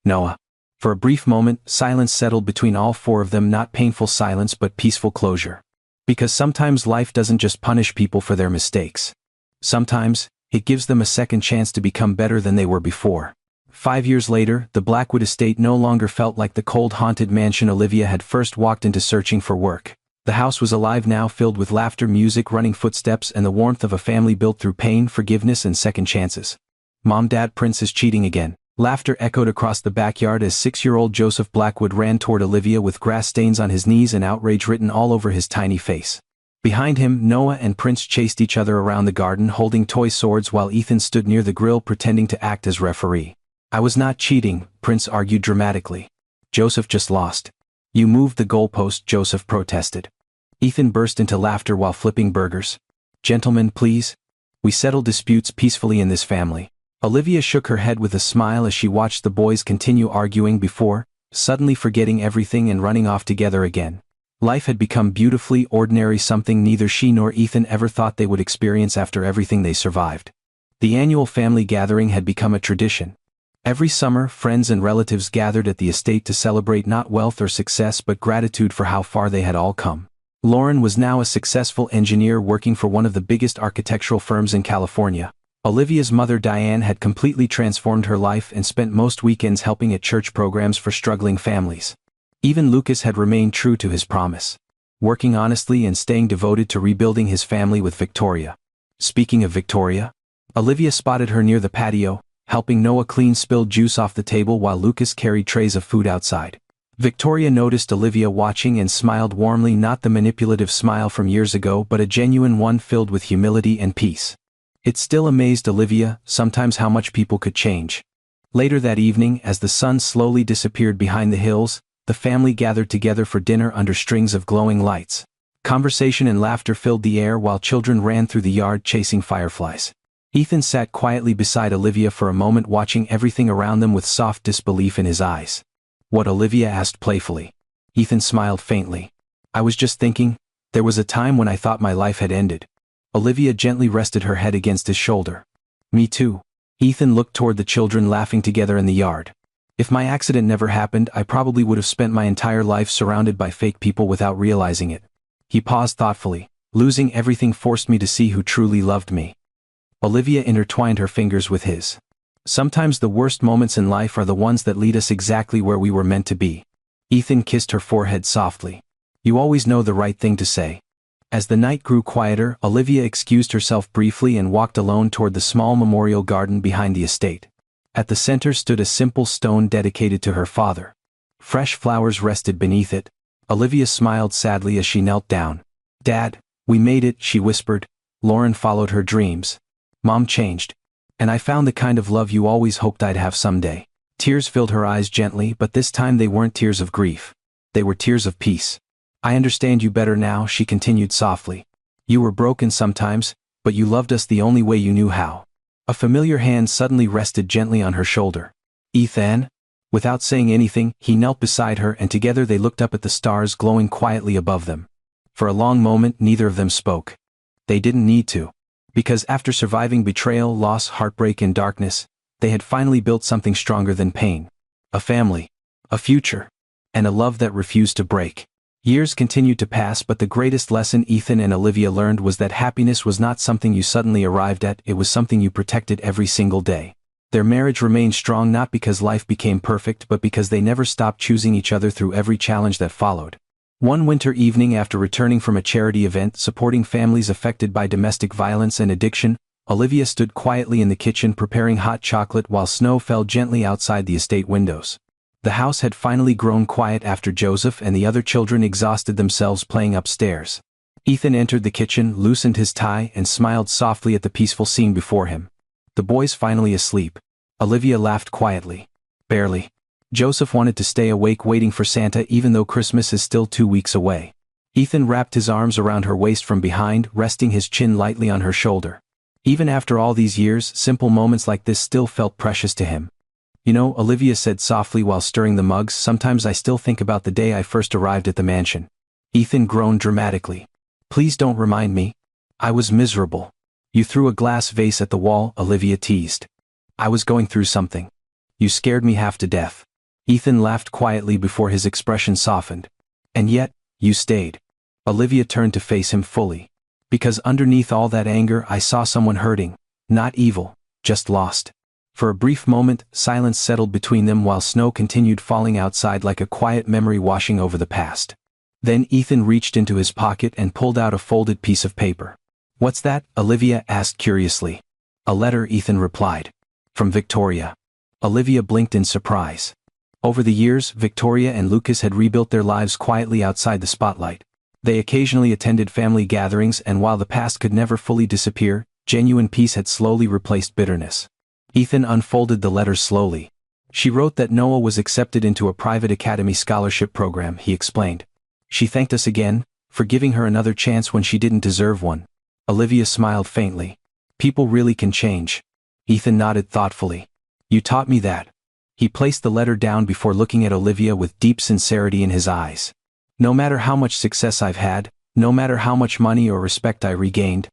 "Noah." For a brief moment, silence settled between all four of them, not painful silence but peaceful closure. Because sometimes life doesn't just punish people for their mistakes. Sometimes, it gives them a second chance to become better than they were before. 5 years later, the Blackwood estate no longer felt like the cold, haunted mansion Olivia had first walked into searching for work. The house was alive now, filled with laughter, music, running footsteps, and the warmth of a family built through pain, forgiveness, and second chances. "Mom, Dad, Prince is cheating again." Laughter echoed across the backyard as 6-year-old Joseph Blackwood ran toward Olivia with grass stains on his knees and outrage written all over his tiny face. Behind him, Noah and Prince chased each other around the garden holding toy swords while Ethan stood near the grill pretending to act as referee. "I was not cheating," Prince argued dramatically. "Joseph just lost." "You moved the goalpost," Joseph protested. Ethan burst into laughter while flipping burgers. "Gentlemen, please. We settle disputes peacefully in this family." Olivia shook her head with a smile as she watched the boys continue arguing before, suddenly forgetting everything and running off together again. Life had become beautifully ordinary, something neither she nor Ethan ever thought they would experience after everything they survived. The annual family gathering had become a tradition. Every summer, friends and relatives gathered at the estate to celebrate not wealth or success but gratitude for how far they had all come. Lauren was now a successful engineer working for one of the biggest architectural firms in California. Olivia's mother Diane had completely transformed her life and spent most weekends helping at church programs for struggling families. Even Lucas had remained true to his promise, working honestly and staying devoted to rebuilding his family with Victoria. Speaking of Victoria, Olivia spotted her near the patio, helping Noah clean spilled juice off the table while Lucas carried trays of food outside. Victoria noticed Olivia watching and smiled warmly, not the manipulative smile from years ago but a genuine one filled with humility and peace. It still amazed Olivia, sometimes how much people could change. Later that evening, as the sun slowly disappeared behind the hills, the family gathered together for dinner under strings of glowing lights. Conversation and laughter filled the air while children ran through the yard chasing fireflies. Ethan sat quietly beside Olivia for a moment, watching everything around them with soft disbelief in his eyes. What? Olivia asked playfully. Ethan smiled faintly. I was just thinking, there was a time when I thought my life had ended. Olivia gently rested her head against his shoulder. Me too. Ethan looked toward the children laughing together in the yard. If my accident never happened, I probably would have spent my entire life surrounded by fake people without realizing it. He paused thoughtfully. Losing everything forced me to see who truly loved me. Olivia intertwined her fingers with his. Sometimes the worst moments in life are the ones that lead us exactly where we were meant to be. Ethan kissed her forehead softly. You always know the right thing to say. As the night grew quieter, Olivia excused herself briefly and walked alone toward the small memorial garden behind the estate. At the center stood a simple stone dedicated to her father. Fresh flowers rested beneath it. Olivia smiled sadly as she knelt down. Dad, we made it, she whispered. Lauren followed her dreams. Mom changed. And I found the kind of love you always hoped I'd have someday. Tears filled her eyes gently, but this time they weren't tears of grief. They were tears of peace. I understand you better now, she continued softly. You were broken sometimes, but you loved us the only way you knew how. A familiar hand suddenly rested gently on her shoulder. Ethan? Without saying anything, he knelt beside her and together they looked up at the stars glowing quietly above them. For a long moment, neither of them spoke. They didn't need to. Because after surviving betrayal, loss, heartbreak, and darkness, they had finally built something stronger than pain. A family. A future. And a love that refused to break. Years continued to pass, but the greatest lesson Ethan and Olivia learned was that happiness was not something you suddenly arrived at, it was something you protected every single day. Their marriage remained strong not because life became perfect but because they never stopped choosing each other through every challenge that followed. One winter evening, after returning from a charity event supporting families affected by domestic violence and addiction, Olivia stood quietly in the kitchen preparing hot chocolate while snow fell gently outside the estate windows. The house had finally grown quiet after Joseph and the other children exhausted themselves playing upstairs. Ethan entered the kitchen, loosened his tie, and smiled softly at the peaceful scene before him. The boys finally asleep. Olivia laughed quietly. Barely. Joseph wanted to stay awake waiting for Santa even though Christmas is still 2 weeks away. Ethan wrapped his arms around her waist from behind, resting his chin lightly on her shoulder. Even after all these years, simple moments like this still felt precious to him. You know, Olivia said softly while stirring the mugs, sometimes I still think about the day I first arrived at the mansion. Ethan groaned dramatically. Please don't remind me. I was miserable. You threw a glass vase at the wall, Olivia teased. I was going through something. You scared me half to death. Ethan laughed quietly before his expression softened. And yet, you stayed. Olivia turned to face him fully. Because underneath all that anger I saw someone hurting. Not evil, just lost. For a brief moment, silence settled between them while snow continued falling outside like a quiet memory washing over the past. Then Ethan reached into his pocket and pulled out a folded piece of paper. What's that? Olivia asked curiously. A letter, Ethan replied. From Victoria. Olivia blinked in surprise. Over the years, Victoria and Lucas had rebuilt their lives quietly outside the spotlight. They occasionally attended family gatherings, and while the past could never fully disappear, genuine peace had slowly replaced bitterness. Ethan unfolded the letter slowly. She wrote that Noah was accepted into a private academy scholarship program, he explained. She thanked us again, for giving her another chance when she didn't deserve one. Olivia smiled faintly. People really can change. Ethan nodded thoughtfully. You taught me that. He placed the letter down before looking at Olivia with deep sincerity in his eyes. No matter how much success I've had, no matter how much money or respect I regained,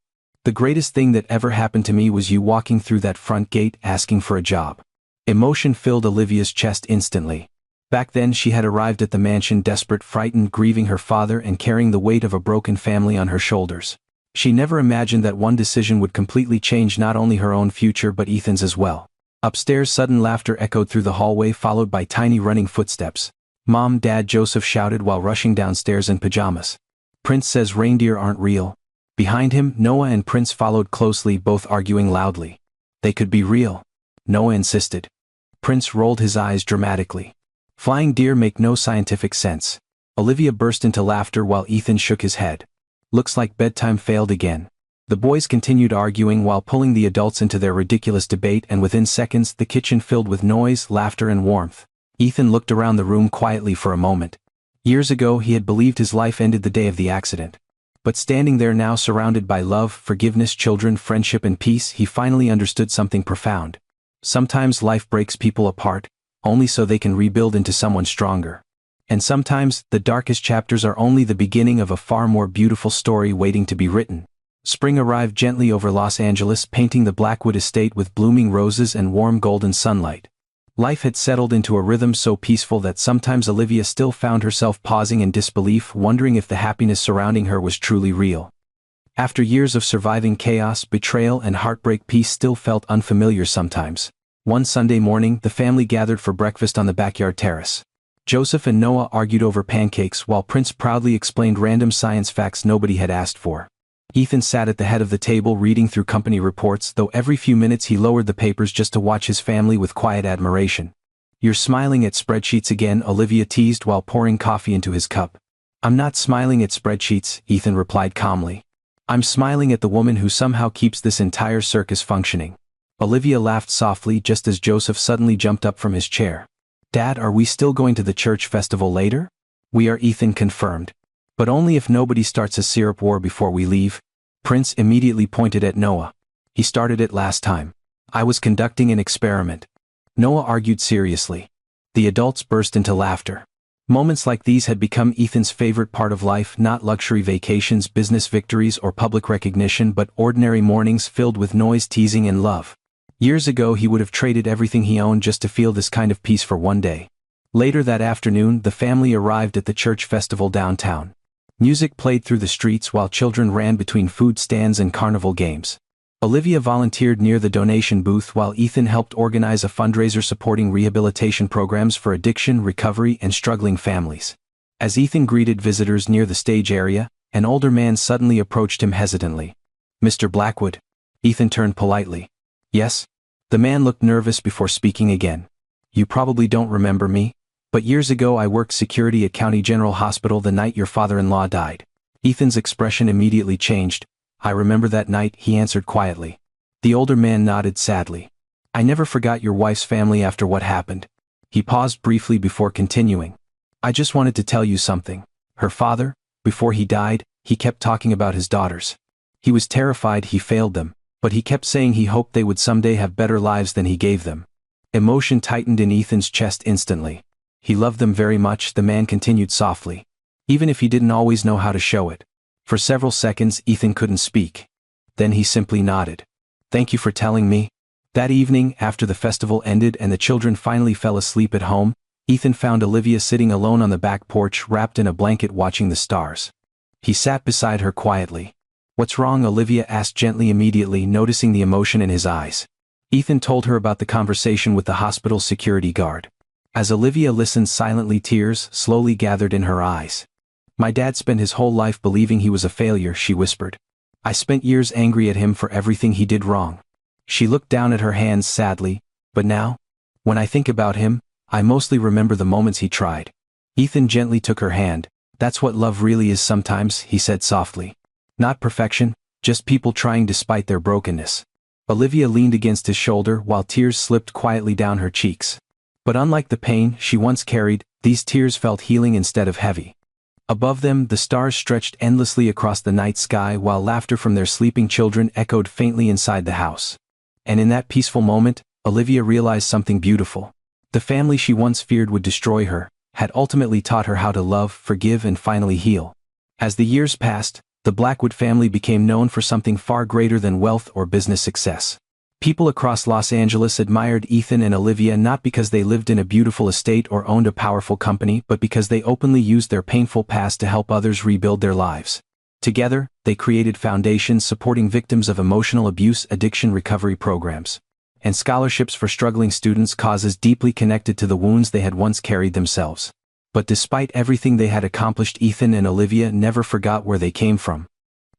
the greatest thing that ever happened to me was you walking through that front gate asking for a job. Emotion filled Olivia's chest instantly. Back then she had arrived at the mansion desperate, frightened, grieving her father and carrying the weight of a broken family on her shoulders. She never imagined that one decision would completely change not only her own future but Ethan's as well. Upstairs, sudden laughter echoed through the hallway, followed by tiny running footsteps. "Mom, Dad," Joseph shouted while rushing downstairs in pajamas. "Prince says reindeer aren't real." Behind him, Noah and Prince followed closely, both arguing loudly. "They could be real," Noah insisted. Prince rolled his eyes dramatically. "Flying deer make no scientific sense." Olivia burst into laughter while Ethan shook his head. "Looks like bedtime failed again." The boys continued arguing while pulling the adults into their ridiculous debate, and within seconds the kitchen filled with noise, laughter and warmth. Ethan looked around the room quietly for a moment. Years ago he had believed his life ended the day of the accident. But standing there now, surrounded by love, forgiveness, children, friendship and peace, he finally understood something profound. Sometimes life breaks people apart, only so they can rebuild into someone stronger. And sometimes, the darkest chapters are only the beginning of a far more beautiful story waiting to be written. Spring arrived gently over Los Angeles, painting the Blackwood estate with blooming roses and warm golden sunlight. Life had settled into a rhythm so peaceful that sometimes Olivia still found herself pausing in disbelief, wondering if the happiness surrounding her was truly real. After years of surviving chaos, betrayal and heartbreak, peace still felt unfamiliar sometimes. One Sunday morning, the family gathered for breakfast on the backyard terrace. Joseph and Noah argued over pancakes while Prince proudly explained random science facts nobody had asked for. Ethan sat at the head of the table reading through company reports, though every few minutes he lowered the papers just to watch his family with quiet admiration. "You're smiling at spreadsheets again," Olivia teased while pouring coffee into his cup. "I'm not smiling at spreadsheets," Ethan replied calmly. "I'm smiling at the woman who somehow keeps this entire circus functioning." Olivia laughed softly just as Joseph suddenly jumped up from his chair. "Dad, are we still going to the church festival later?" "We are," Ethan confirmed. "But only if nobody starts a syrup war before we leave." Prince immediately pointed at Noah. "He started it last time. I was conducting an experiment." Noah argued seriously. The adults burst into laughter. Moments like these had become Ethan's favorite part of life, not luxury vacations, business victories or public recognition, but ordinary mornings filled with noise, teasing and love. Years ago he would have traded everything he owned just to feel this kind of peace for one day. Later that afternoon, the family arrived at the church festival downtown. Music played through the streets while children ran between food stands and carnival games. Olivia volunteered near the donation booth while Ethan helped organize a fundraiser supporting rehabilitation programs for addiction, recovery and struggling families. As Ethan greeted visitors near the stage area, an older man suddenly approached him hesitantly. "Mr. Blackwood?" Ethan turned politely. "Yes?" The man looked nervous before speaking again. "You probably don't remember me, but years ago I worked security at County General Hospital the night your father-in-law died." Ethan's expression immediately changed. "I remember that night," he answered quietly. The older man nodded sadly. "I never forgot your wife's family after what happened." He paused briefly before continuing. "I just wanted to tell you something. Her father, before he died, he kept talking about his daughters. He was terrified he failed them, but he kept saying he hoped they would someday have better lives than he gave them." Emotion tightened in Ethan's chest instantly. "He loved them very much," the man continued softly, "even if he didn't always know how to show it." For several seconds Ethan couldn't speak. Then he simply nodded. "Thank you for telling me." That evening, after the festival ended and the children finally fell asleep at home, Ethan found Olivia sitting alone on the back porch, wrapped in a blanket, watching the stars. He sat beside her quietly. "What's wrong?" Olivia asked gently, immediately noticing the emotion in his eyes. Ethan told her about the conversation with the hospital's security guard. As Olivia listened silently, tears slowly gathered in her eyes. "My dad spent his whole life believing he was a failure," she whispered. "I spent years angry at him for everything he did wrong." She looked down at her hands sadly. "But now, when I think about him, I mostly remember the moments he tried." Ethan gently took her hand. "That's what love really is sometimes," he said softly. "Not perfection, just people trying despite their brokenness." Olivia leaned against his shoulder while tears slipped quietly down her cheeks. But unlike the pain she once carried, these tears felt healing instead of heavy. Above them, the stars stretched endlessly across the night sky while laughter from their sleeping children echoed faintly inside the house. And in that peaceful moment, Olivia realized something beautiful. The family she once feared would destroy her had ultimately taught her how to love, forgive and finally heal. As the years passed, the Blackwood family became known for something far greater than wealth or business success. People across Los Angeles admired Ethan and Olivia not because they lived in a beautiful estate or owned a powerful company, but because they openly used their painful past to help others rebuild their lives. Together, they created foundations supporting victims of emotional abuse addiction recovery programs, and scholarships for struggling students, causes deeply connected to the wounds they had once carried themselves. But despite everything they had accomplished, Ethan and Olivia never forgot where they came from.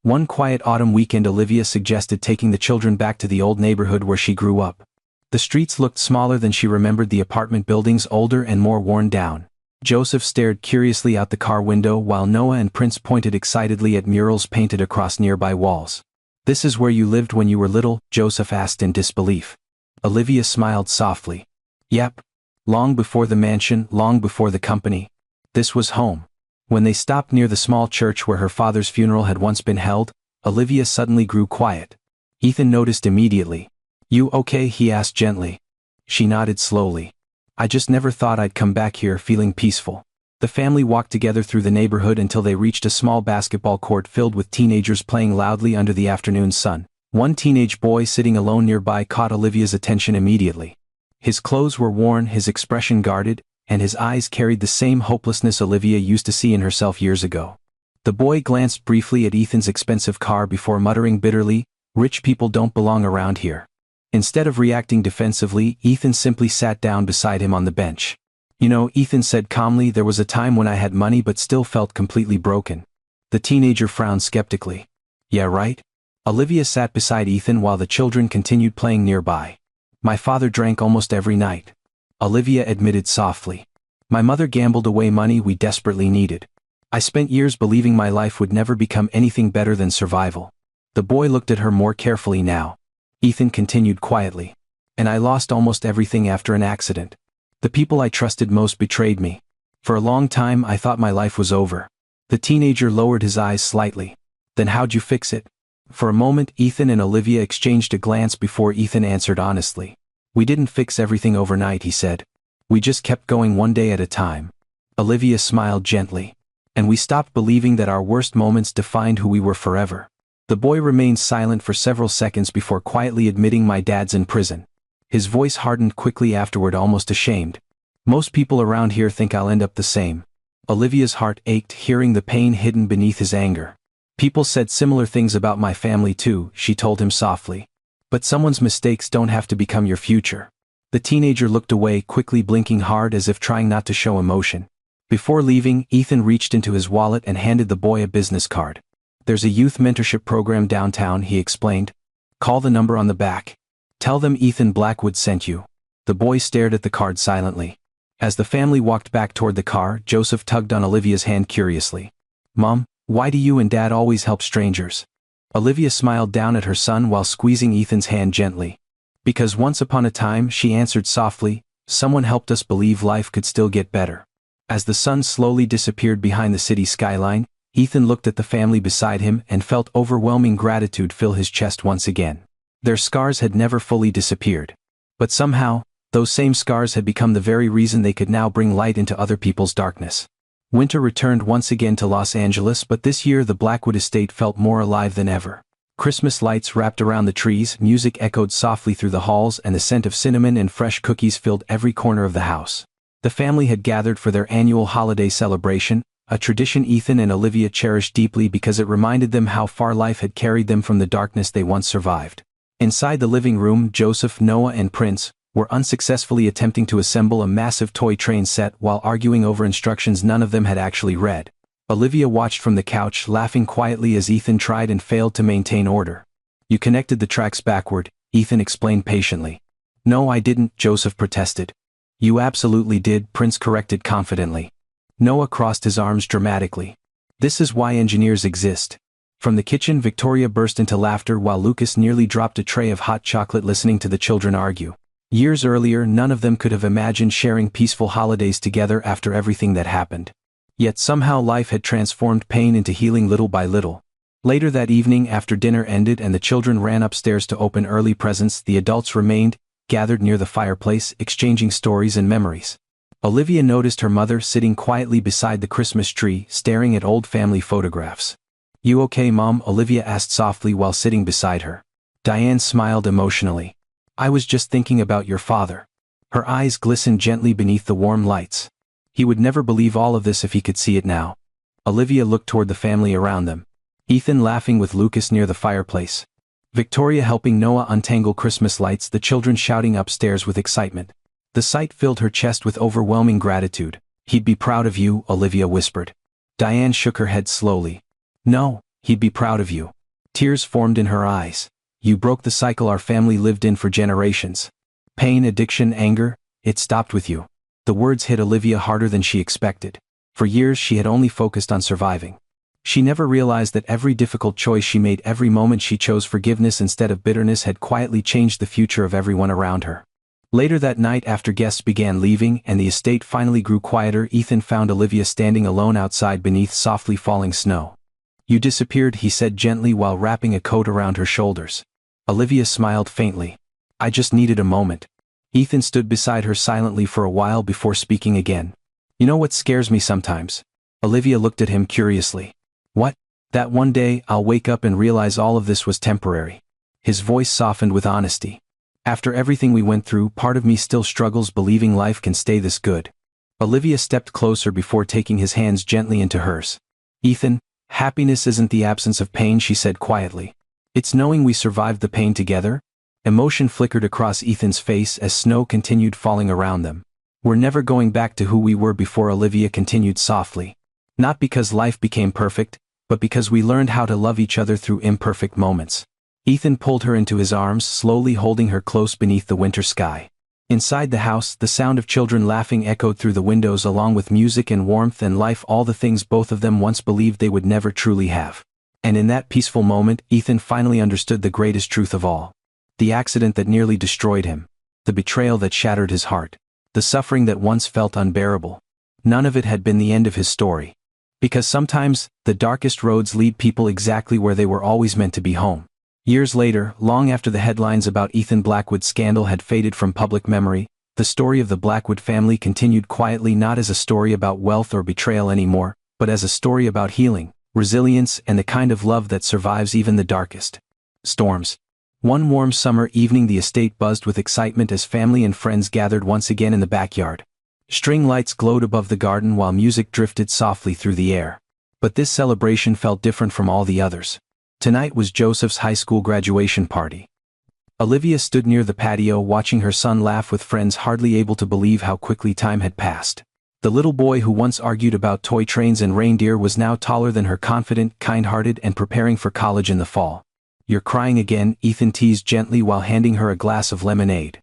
One quiet autumn weekend, Olivia suggested taking the children back to the old neighborhood where she grew up. The streets looked smaller than she remembered, the apartment buildings older and more worn down. Joseph stared curiously out the car window while Noah and Prince pointed excitedly at murals painted across nearby walls. "This is where you lived when you were little?" Joseph asked in disbelief. Olivia smiled softly. "Yep. Long before the mansion, long before the company. This was home." When they stopped near the small church where her father's funeral had once been held, Olivia suddenly grew quiet. Ethan noticed immediately. "You okay?" he asked gently. She nodded slowly. "I just never thought I'd come back here feeling peaceful." The family walked together through the neighborhood until they reached a small basketball court filled with teenagers playing loudly under the afternoon sun. One teenage boy sitting alone nearby caught Olivia's attention immediately. His clothes were worn, his expression guarded, and his eyes carried the same hopelessness Olivia used to see in herself years ago. The boy glanced briefly at Ethan's expensive car before muttering bitterly, "Rich people don't belong around here." Instead of reacting defensively, Ethan simply sat down beside him on the bench. "You know," Ethan said calmly, "there was a time when I had money but still felt completely broken." The teenager frowned skeptically. "Yeah, right?" Olivia sat beside Ethan while the children continued playing nearby. "My father drank almost every night," Olivia admitted softly. "My mother gambled away money we desperately needed. I spent years believing my life would never become anything better than survival." The boy looked at her more carefully now. Ethan continued quietly. "And I lost almost everything after an accident. The people I trusted most betrayed me. For a long time I thought my life was over." The teenager lowered his eyes slightly. "Then how'd you fix it?" For a moment Ethan and Olivia exchanged a glance before Ethan answered honestly. "We didn't fix everything overnight," he said. "We just kept going one day at a time." Olivia smiled gently. "And we stopped believing that our worst moments defined who we were forever." The boy remained silent for several seconds before quietly admitting, "My dad's in prison." His voice hardened quickly afterward, almost ashamed. "Most people around here think I'll end up the same." Olivia's heart ached hearing the pain hidden beneath his anger. "People said similar things about my family too," she told him softly. "But someone's mistakes don't have to become your future." The teenager looked away, quickly blinking hard as if trying not to show emotion. Before leaving, Ethan reached into his wallet and handed the boy a business card. "There's a youth mentorship program downtown," he explained. "Call the number on the back. Tell them Ethan Blackwood sent you." The boy stared at the card silently. As the family walked back toward the car, Joseph tugged on Olivia's hand curiously. "Mom, why do you and Dad always help strangers?" Olivia smiled down at her son while squeezing Ethan's hand gently. "Because once upon a time," she answered softly, "someone helped us believe life could still get better." As the sun slowly disappeared behind the city skyline, Ethan looked at the family beside him and felt overwhelming gratitude fill his chest once again. Their scars had never fully disappeared. But somehow, those same scars had become the very reason they could now bring light into other people's darkness. Winter returned once again to Los Angeles, but this year the Blackwood estate felt more alive than ever. Christmas lights wrapped around the trees, music echoed softly through the halls, and the scent of cinnamon and fresh cookies filled every corner of the house. The family had gathered for their annual holiday celebration, a tradition Ethan and Olivia cherished deeply because it reminded them how far life had carried them from the darkness they once survived. Inside the living room, Joseph, Noah, and Prince were unsuccessfully attempting to assemble a massive toy train set while arguing over instructions none of them had actually read. Olivia watched from the couch, laughing quietly as Ethan tried and failed to maintain order. "You connected the tracks backward," Ethan explained patiently. "No, I didn't," Joseph protested. "You absolutely did," Prince corrected confidently. Noah crossed his arms dramatically. "This is why engineers exist." From the kitchen, Victoria burst into laughter while Lucas nearly dropped a tray of hot chocolate listening to the children argue. Years earlier, none of them could have imagined sharing peaceful holidays together after everything that happened. Yet somehow life had transformed pain into healing little by little. Later that evening, after dinner ended and the children ran upstairs to open early presents, the adults remained, gathered near the fireplace, exchanging stories and memories. Olivia noticed her mother sitting quietly beside the Christmas tree, staring at old family photographs. "You okay, Mom?" Olivia asked softly while sitting beside her. Diane smiled emotionally. I was just thinking about your father. Her eyes glistened gently beneath the warm lights. He would never believe all of this if he could see it now. Olivia looked toward the family around them. Ethan laughing with Lucas near the fireplace. Victoria helping Noah untangle Christmas lights, the children shouting upstairs with excitement. The sight filled her chest with overwhelming gratitude. He'd be proud of you, Olivia whispered. Diane shook her head slowly. No, he'd be proud of you. Tears formed in her eyes. You broke the cycle our family lived in for generations. Pain, addiction, anger, it stopped with you. The words hit Olivia harder than she expected. For years she had only focused on surviving. She never realized that every difficult choice she made, every moment she chose forgiveness instead of bitterness, had quietly changed the future of everyone around her. Later that night, after guests began leaving and the estate finally grew quieter, Ethan found Olivia standing alone outside beneath softly falling snow. You disappeared, he said gently while wrapping a coat around her shoulders. Olivia smiled faintly. I just needed a moment. Ethan stood beside her silently for a while before speaking again. You know what scares me sometimes? Olivia looked at him curiously. What? That one day I'll wake up and realize all of this was temporary. His voice softened with honesty. After everything we went through, part of me still struggles believing life can stay this good. Olivia stepped closer before taking his hands gently into hers. Ethan, happiness isn't the absence of pain, she said quietly. It's knowing we survived the pain together. Emotion flickered across Ethan's face as snow continued falling around them. We're never going back to who we were before, Olivia continued softly. Not because life became perfect, but because we learned how to love each other through imperfect moments. Ethan pulled her into his arms, slowly holding her close beneath the winter sky. Inside the house, the sound of children laughing echoed through the windows along with music and warmth and life, all the things both of them once believed they would never truly have. And in that peaceful moment, Ethan finally understood the greatest truth of all. The accident that nearly destroyed him. The betrayal that shattered his heart. The suffering that once felt unbearable. None of it had been the end of his story. Because sometimes, the darkest roads lead people exactly where they were always meant to be, home. Years later, long after the headlines about Ethan Blackwood's scandal had faded from public memory, the story of the Blackwood family continued quietly, not as a story about wealth or betrayal anymore, but as a story about healing, resilience, and the kind of love that survives even the darkest storms. One warm summer evening, the estate buzzed with excitement as family and friends gathered once again in the backyard. String lights glowed above the garden while music drifted softly through the air. But this celebration felt different from all the others. Tonight was Joseph's high school graduation party. Olivia stood near the patio watching her son laugh with friends, hardly able to believe how quickly time had passed. The little boy who once argued about toy trains and reindeer was now taller than her, confident, kind-hearted, and preparing for college in the fall. You're crying again, Ethan teased gently while handing her a glass of lemonade.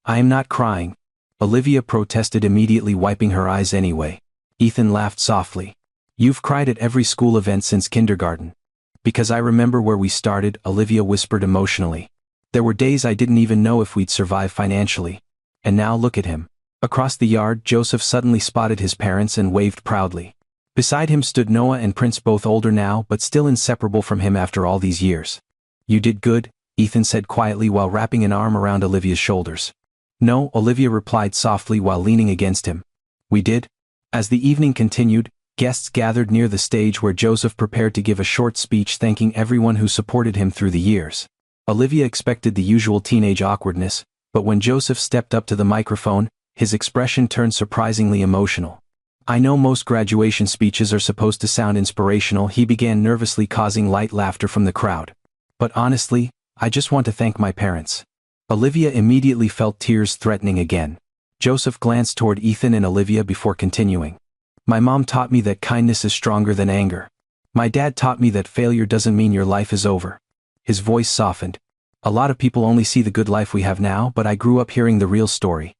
I am not crying, Olivia protested, immediately wiping her eyes anyway. Ethan laughed softly. You've cried at every school event since kindergarten. Because I remember where we started, Olivia whispered emotionally. There were days I didn't even know if we'd survive financially. And now look at him. Across the yard, Joseph suddenly spotted his parents and waved proudly. Beside him stood Noah and Prince, both older now but still inseparable from him after all these years. You did good, Ethan said quietly while wrapping an arm around Olivia's shoulders. No, Olivia replied softly while leaning against him. We did? As the evening continued, guests gathered near the stage where Joseph prepared to give a short speech thanking everyone who supported him through the years. Olivia expected the usual teenage awkwardness, but when Joseph stepped up to the microphone, his expression turned surprisingly emotional. I know most graduation speeches are supposed to sound inspirational, he began nervously, causing light laughter from the crowd. But honestly, I just want to thank my parents. Olivia immediately felt tears threatening again. Joseph glanced toward Ethan and Olivia before continuing. My mom taught me that kindness is stronger than anger. My dad taught me that failure doesn't mean your life is over. His voice softened. A lot of people only see the good life we have now, but I grew up hearing the real story.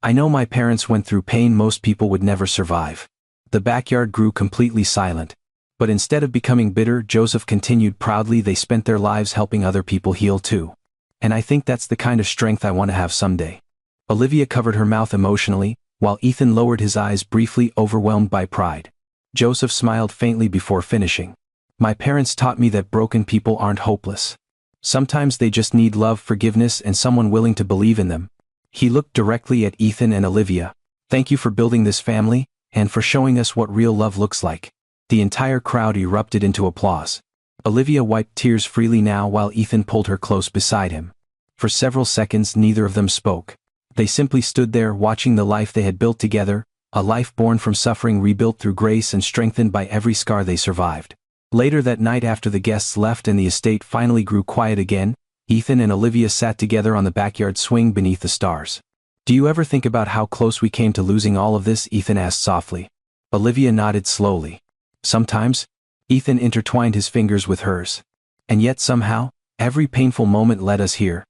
I know my parents went through pain most people would never survive. The backyard grew completely silent. But instead of becoming bitter, Joseph continued proudly, they spent their lives helping other people heal too. And I think that's the kind of strength I want to have someday. Olivia covered her mouth emotionally, while Ethan lowered his eyes briefly, overwhelmed by pride. Joseph smiled faintly before finishing. My parents taught me that broken people aren't hopeless. Sometimes they just need love, forgiveness, and someone willing to believe in them. He looked directly at Ethan and Olivia. Thank you for building this family, and for showing us what real love looks like. The entire crowd erupted into applause. Olivia wiped tears freely now while Ethan pulled her close beside him. For several seconds neither of them spoke. They simply stood there watching the life they had built together, a life born from suffering rebuilt through grace and strengthened by every scar they survived. Later that night after the guests left and the estate finally grew quiet again, Ethan and Olivia sat together on the backyard swing beneath the stars. "Do you ever think about how close we came to losing all of this?" Ethan asked softly. Olivia nodded slowly. "Sometimes." Ethan intertwined his fingers with hers. "And yet somehow, every painful moment led us here."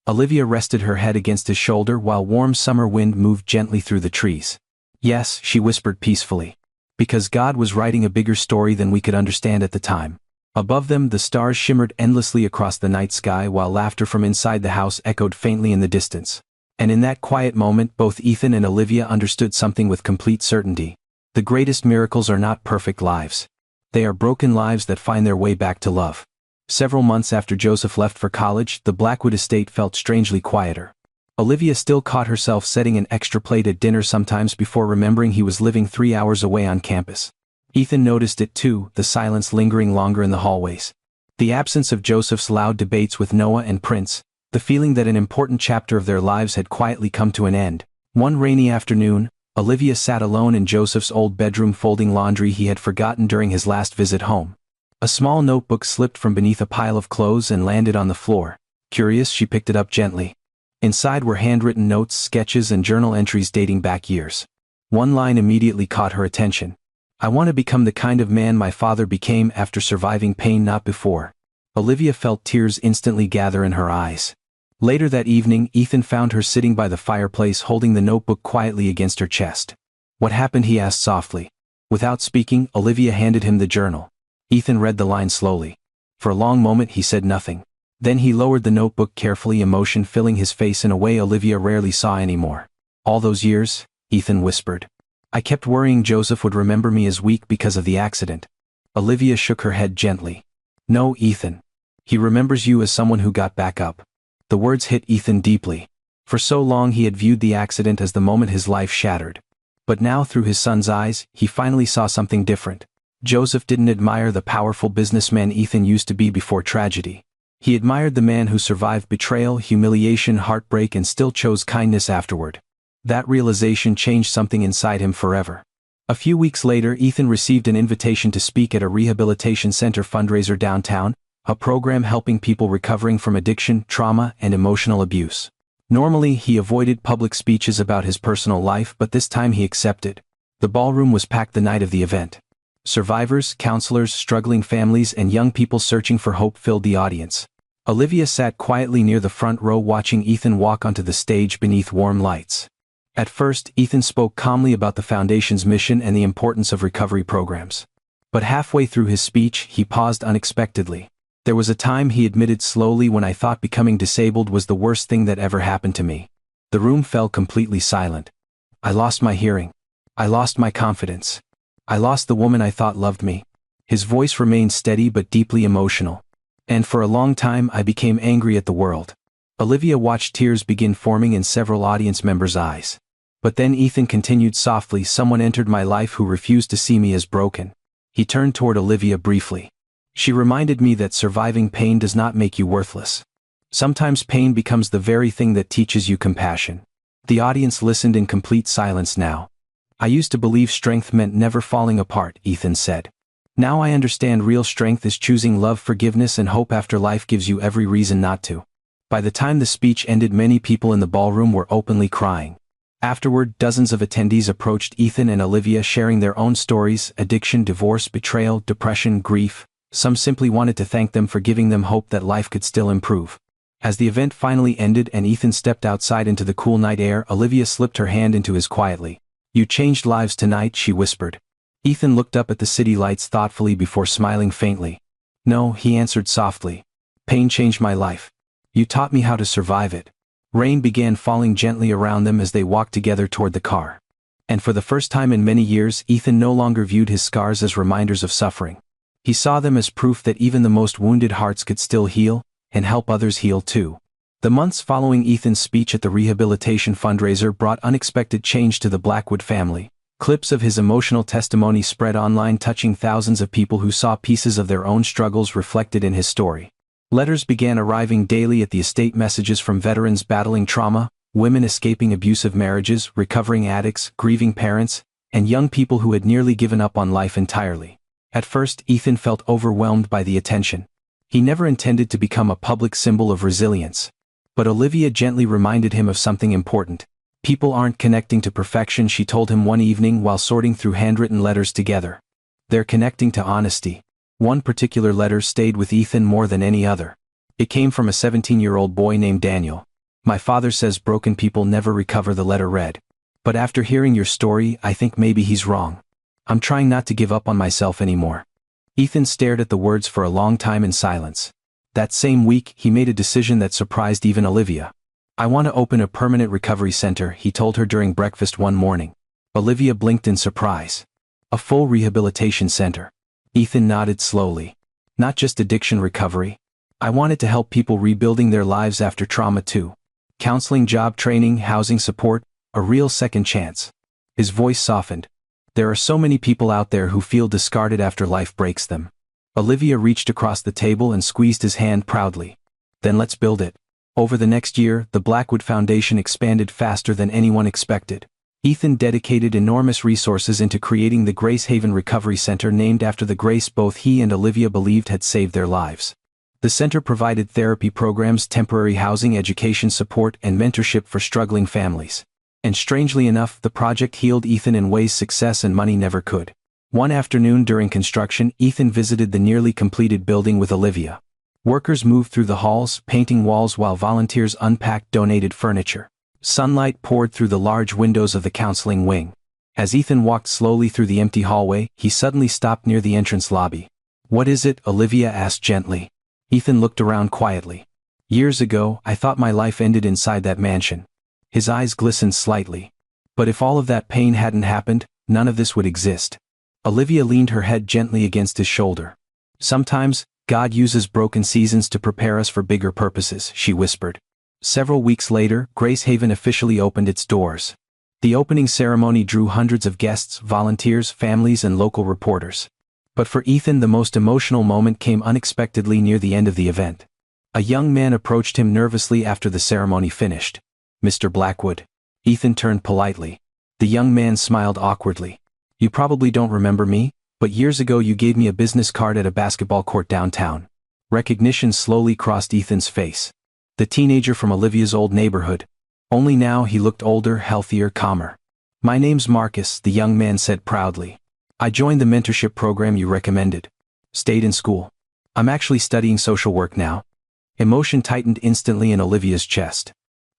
Olivia rested her head against his shoulder while warm summer wind moved gently through the trees. "Yes," she whispered peacefully. "Because God was writing a bigger story than we could understand at the time." Above them the stars shimmered endlessly across the night sky while laughter from inside the house echoed faintly in the distance. And in that quiet moment both Ethan and Olivia understood something with complete certainty. The greatest miracles are not perfect lives. They are broken lives that find their way back to love. Several months after Joseph left for college, the Blackwood estate felt strangely quieter. Olivia still caught herself setting an extra plate at dinner sometimes before remembering he was living 3 hours away on campus. Ethan noticed it too, the silence lingering longer in the hallways. The absence of Joseph's loud debates with Noah and Prince, the feeling that an important chapter of their lives had quietly come to an end. One rainy afternoon, Olivia sat alone in Joseph's old bedroom folding laundry he had forgotten during his last visit home. A small notebook slipped from beneath a pile of clothes and landed on the floor. Curious, she picked it up gently. Inside were handwritten notes, sketches and journal entries dating back years. One line immediately caught her attention. "I want to become the kind of man my father became after surviving pain not before." Olivia felt tears instantly gather in her eyes. Later that evening, Ethan found her sitting by the fireplace holding the notebook quietly against her chest. "What happened?" he asked softly. Without speaking, Olivia handed him the journal. Ethan read the line slowly. For a long moment he said nothing. Then he lowered the notebook carefully, emotion filling his face in a way Olivia rarely saw anymore. "All those years," Ethan whispered. "I kept worrying Joseph would remember me as weak because of the accident." Olivia shook her head gently. "No, Ethan. He remembers you as someone who got back up." The words hit Ethan deeply. For so long he had viewed the accident as the moment his life shattered. But now through his son's eyes, he finally saw something different. Joseph didn't admire the powerful businessman Ethan used to be before tragedy. He admired the man who survived betrayal, humiliation, heartbreak and still chose kindness afterward. That realization changed something inside him forever. A few weeks later, Ethan received an invitation to speak at a rehabilitation center fundraiser downtown, a program helping people recovering from addiction, trauma, and emotional abuse. Normally, he avoided public speeches about his personal life, but this time he accepted. The ballroom was packed the night of the event. Survivors, counselors, struggling families, and young people searching for hope filled the audience. Olivia sat quietly near the front row watching Ethan walk onto the stage beneath warm lights. At first, Ethan spoke calmly about the Foundation's mission and the importance of recovery programs. But halfway through his speech, he paused unexpectedly. "There was a time," he admitted slowly, "when I thought becoming disabled was the worst thing that ever happened to me." The room fell completely silent. "I lost my hearing. I lost my confidence. I lost the woman I thought loved me." His voice remained steady but deeply emotional. "And for a long time I became angry at the world." Olivia watched tears begin forming in several audience members' eyes. But then Ethan continued softly, "Someone entered my life who refused to see me as broken." He turned toward Olivia briefly. "She reminded me that surviving pain does not make you worthless. Sometimes pain becomes the very thing that teaches you compassion." The audience listened in complete silence now. "I used to believe strength meant never falling apart," Ethan said. "Now I understand real strength is choosing love, forgiveness and hope after life gives you every reason not to." By the time the speech ended, many people in the ballroom were openly crying. Afterward, dozens of attendees approached Ethan and Olivia sharing their own stories: addiction, divorce, betrayal, depression, grief. Some simply wanted to thank them for giving them hope that life could still improve. As the event finally ended and Ethan stepped outside into the cool night air, Olivia slipped her hand into his quietly. "You changed lives tonight," she whispered. Ethan looked up at the city lights thoughtfully before smiling faintly. "No," he answered softly. "Pain changed my life. You taught me how to survive it." Rain began falling gently around them as they walked together toward the car. And for the first time in many years, Ethan no longer viewed his scars as reminders of suffering. He saw them as proof that even the most wounded hearts could still heal, and help others heal too. The months following Ethan's speech at the rehabilitation fundraiser brought unexpected change to the Blackwood family. Clips of his emotional testimony spread online, touching thousands of people who saw pieces of their own struggles reflected in his story. Letters began arriving daily at the estate, messages from veterans battling trauma, women escaping abusive marriages, recovering addicts, grieving parents, and young people who had nearly given up on life entirely. At first, Ethan felt overwhelmed by the attention. He never intended to become a public symbol of resilience. But Olivia gently reminded him of something important. People aren't connecting to perfection, she told him one evening while sorting through handwritten letters together. They're connecting to honesty. One particular letter stayed with Ethan more than any other. It came from a 17-year-old boy named Daniel. My father says broken people never recover, the letter read. But after hearing your story, I think maybe he's wrong. I'm trying not to give up on myself anymore. Ethan stared at the words for a long time in silence. That same week, he made a decision that surprised even Olivia. I want to open a permanent recovery center, he told her during breakfast one morning. Olivia blinked in surprise. A full rehabilitation center. Ethan nodded slowly. Not just addiction recovery. I wanted to help people rebuilding their lives after trauma too. Counseling, job training, housing support, a real second chance. His voice softened. There are so many people out there who feel discarded after life breaks them. Olivia reached across the table and squeezed his hand proudly. Then let's build it. Over the next year, the Blackwood Foundation expanded faster than anyone expected. Ethan dedicated enormous resources into creating the Grace Haven Recovery Center, named after the Grace both he and Olivia believed had saved their lives. The center provided therapy programs, temporary housing, education support, and mentorship for struggling families. And strangely enough, the project healed Ethan in ways success and money never could. One afternoon during construction, Ethan visited the nearly completed building with Olivia. Workers moved through the halls, painting walls while volunteers unpacked donated furniture. Sunlight poured through the large windows of the counseling wing. As Ethan walked slowly through the empty hallway, he suddenly stopped near the entrance lobby. What is it? Olivia asked gently. Ethan looked around quietly. Years ago, I thought my life ended inside that mansion. His eyes glistened slightly. But if all of that pain hadn't happened, none of this would exist. Olivia leaned her head gently against his shoulder. Sometimes, God uses broken seasons to prepare us for bigger purposes, she whispered. Several weeks later, Grace Haven officially opened its doors. The opening ceremony drew hundreds of guests, volunteers, families, and local reporters. But for Ethan, the most emotional moment came unexpectedly near the end of the event. A young man approached him nervously after the ceremony finished. Mr. Blackwood. Ethan turned politely. The young man smiled awkwardly. You probably don't remember me, but years ago you gave me a business card at a basketball court downtown. Recognition slowly crossed Ethan's face. The teenager from Olivia's old neighborhood. Only now he looked older, healthier, calmer. My name's Marcus, the young man said proudly. I joined the mentorship program you recommended. Stayed in school. I'm actually studying social work now. Emotion tightened instantly in Olivia's chest.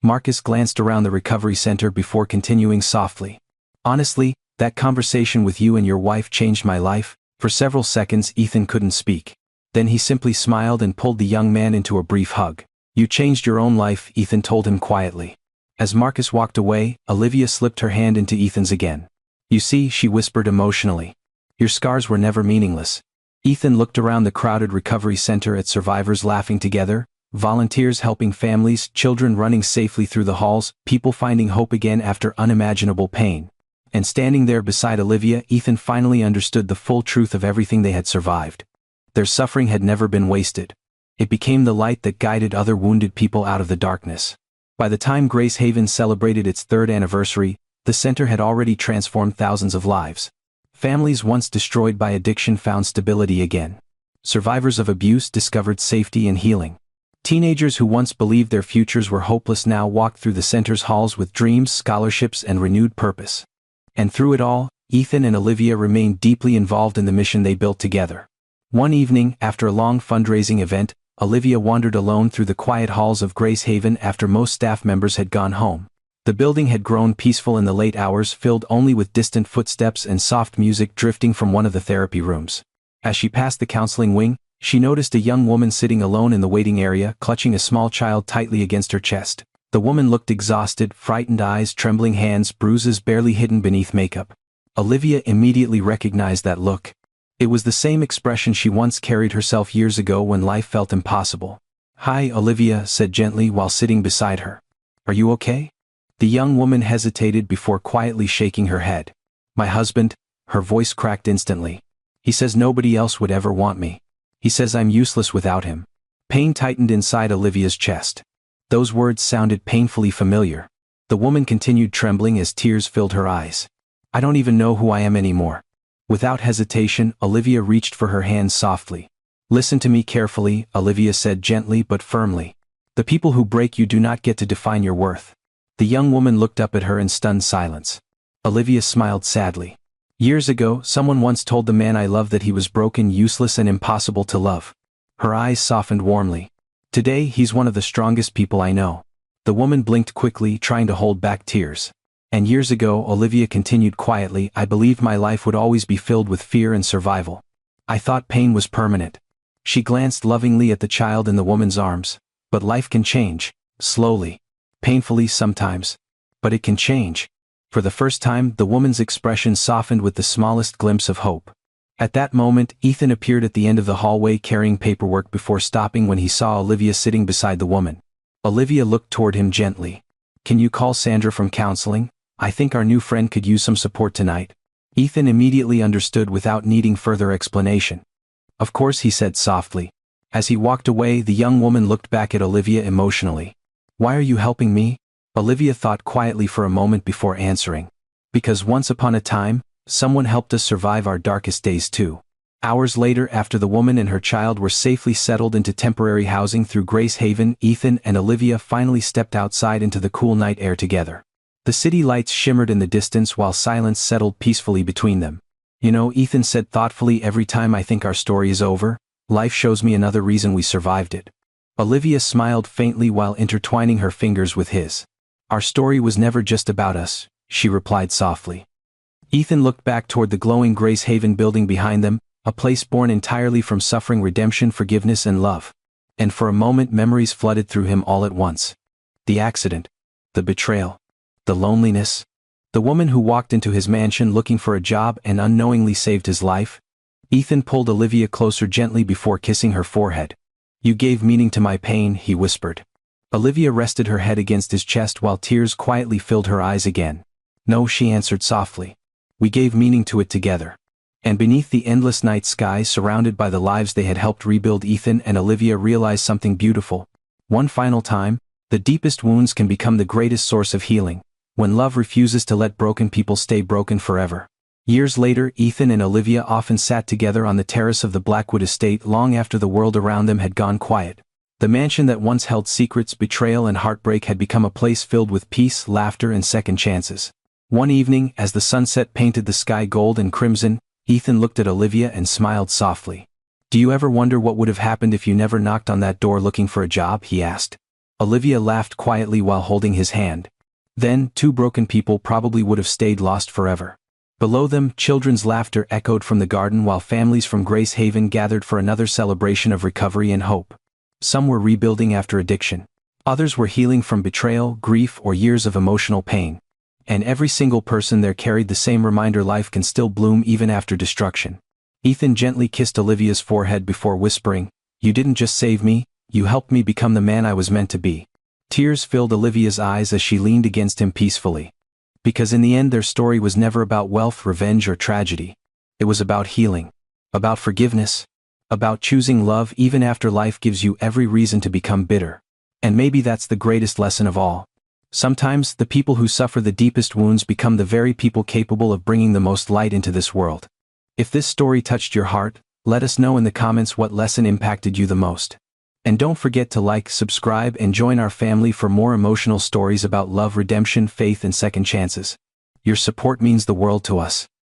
Marcus glanced around the recovery center before continuing softly. Honestly, that conversation with you and your wife changed my life. For several seconds, Ethan couldn't speak. Then he simply smiled and pulled the young man into a brief hug. You changed your own life, Ethan told him quietly. As Marcus walked away, Olivia slipped her hand into Ethan's again. You see, she whispered emotionally. Your scars were never meaningless. Ethan looked around the crowded recovery center at survivors laughing together, volunteers helping families, children running safely through the halls, people finding hope again after unimaginable pain. And standing there beside Olivia, Ethan finally understood the full truth of everything they had survived. Their suffering had never been wasted. It became the light that guided other wounded people out of the darkness. By the time Grace Haven celebrated its 3rd anniversary, the center had already transformed thousands of lives. Families once destroyed by addiction found stability again. Survivors of abuse discovered safety and healing. Teenagers who once believed their futures were hopeless now walked through the center's halls with dreams, scholarships, and renewed purpose. And through it all, Ethan and Olivia remained deeply involved in the mission they built together. One evening, after a long fundraising event, Olivia wandered alone through the quiet halls of Grace Haven after most staff members had gone home. The building had grown peaceful in the late hours, filled only with distant footsteps and soft music drifting from one of the therapy rooms. As she passed the counseling wing, she noticed a young woman sitting alone in the waiting area, clutching a small child tightly against her chest. The woman looked exhausted, frightened eyes, trembling hands, bruises barely hidden beneath makeup. Olivia immediately recognized that look. It was the same expression she once carried herself years ago when life felt impossible. Hi, Olivia said gently while sitting beside her. Are you okay? The young woman hesitated before quietly shaking her head. My husband, her voice cracked instantly. He says nobody else would ever want me. He says I'm useless without him. Pain tightened inside Olivia's chest. Those words sounded painfully familiar. The woman continued trembling as tears filled her eyes. I don't even know who I am anymore. Without hesitation, Olivia reached for her hands softly. Listen to me carefully, Olivia said gently but firmly. The people who break you do not get to define your worth. The young woman looked up at her in stunned silence. Olivia smiled sadly. Years ago, someone once told the man I loved that he was broken, useless, and impossible to love. Her eyes softened warmly. Today, he's one of the strongest people I know. The woman blinked quickly, trying to hold back tears. And years ago, Olivia continued quietly, I believed my life would always be filled with fear and survival. I thought pain was permanent. She glanced lovingly at the child in the woman's arms. But life can change, slowly, painfully sometimes. But it can change. For the first time, the woman's expression softened with the smallest glimpse of hope. At that moment, Ethan appeared at the end of the hallway carrying paperwork before stopping when he saw Olivia sitting beside the woman. Olivia looked toward him gently. Can you call Sandra from counseling? I think our new friend could use some support tonight. Ethan immediately understood without needing further explanation. Of course, he said softly. As he walked away, the young woman looked back at Olivia emotionally. Why are you helping me? Olivia thought quietly for a moment before answering. Because once upon a time, someone helped us survive our darkest days too. Hours later, after the woman and her child were safely settled into temporary housing through Grace Haven, Ethan and Olivia finally stepped outside into the cool night air together. The city lights shimmered in the distance while silence settled peacefully between them. You know, Ethan said thoughtfully, every time I think our story is over, life shows me another reason we survived it. Olivia smiled faintly while intertwining her fingers with his. Our story was never just about us, she replied softly. Ethan looked back toward the glowing Grace Haven building behind them, a place born entirely from suffering, redemption, forgiveness, and love. And for a moment memories flooded through him all at once. The accident. The betrayal. The loneliness. The woman who walked into his mansion looking for a job and unknowingly saved his life. Ethan pulled Olivia closer gently before kissing her forehead. You gave meaning to my pain, he whispered. Olivia rested her head against his chest while tears quietly filled her eyes again. No, she answered softly. We gave meaning to it together. And beneath the endless night sky, surrounded by the lives they had helped rebuild, Ethan and Olivia realized something beautiful. One final time, the deepest wounds can become the greatest source of healing, when love refuses to let broken people stay broken forever. Years later, Ethan and Olivia often sat together on the terrace of the Blackwood estate long after the world around them had gone quiet. The mansion that once held secrets, betrayal, and heartbreak had become a place filled with peace, laughter, and second chances. One evening, as the sunset painted the sky gold and crimson, Ethan looked at Olivia and smiled softly. Do you ever wonder what would have happened if you never knocked on that door looking for a job? He asked. Olivia laughed quietly while holding his hand. Then, two broken people probably would have stayed lost forever. Below them, children's laughter echoed from the garden while families from Grace Haven gathered for another celebration of recovery and hope. Some were rebuilding after addiction. Others were healing from betrayal, grief, or years of emotional pain. And every single person there carried the same reminder: life can still bloom even after destruction. Ethan gently kissed Olivia's forehead before whispering, You didn't just save me, you helped me become the man I was meant to be. Tears filled Olivia's eyes as she leaned against him peacefully. Because in the end their story was never about wealth, revenge, or tragedy. It was about healing. About forgiveness. About choosing love even after life gives you every reason to become bitter. And maybe that's the greatest lesson of all. Sometimes, the people who suffer the deepest wounds become the very people capable of bringing the most light into this world. If this story touched your heart, let us know in the comments what lesson impacted you the most. And don't forget to like, subscribe, and join our family for more emotional stories about love, redemption, faith, and second chances. Your support means the world to us.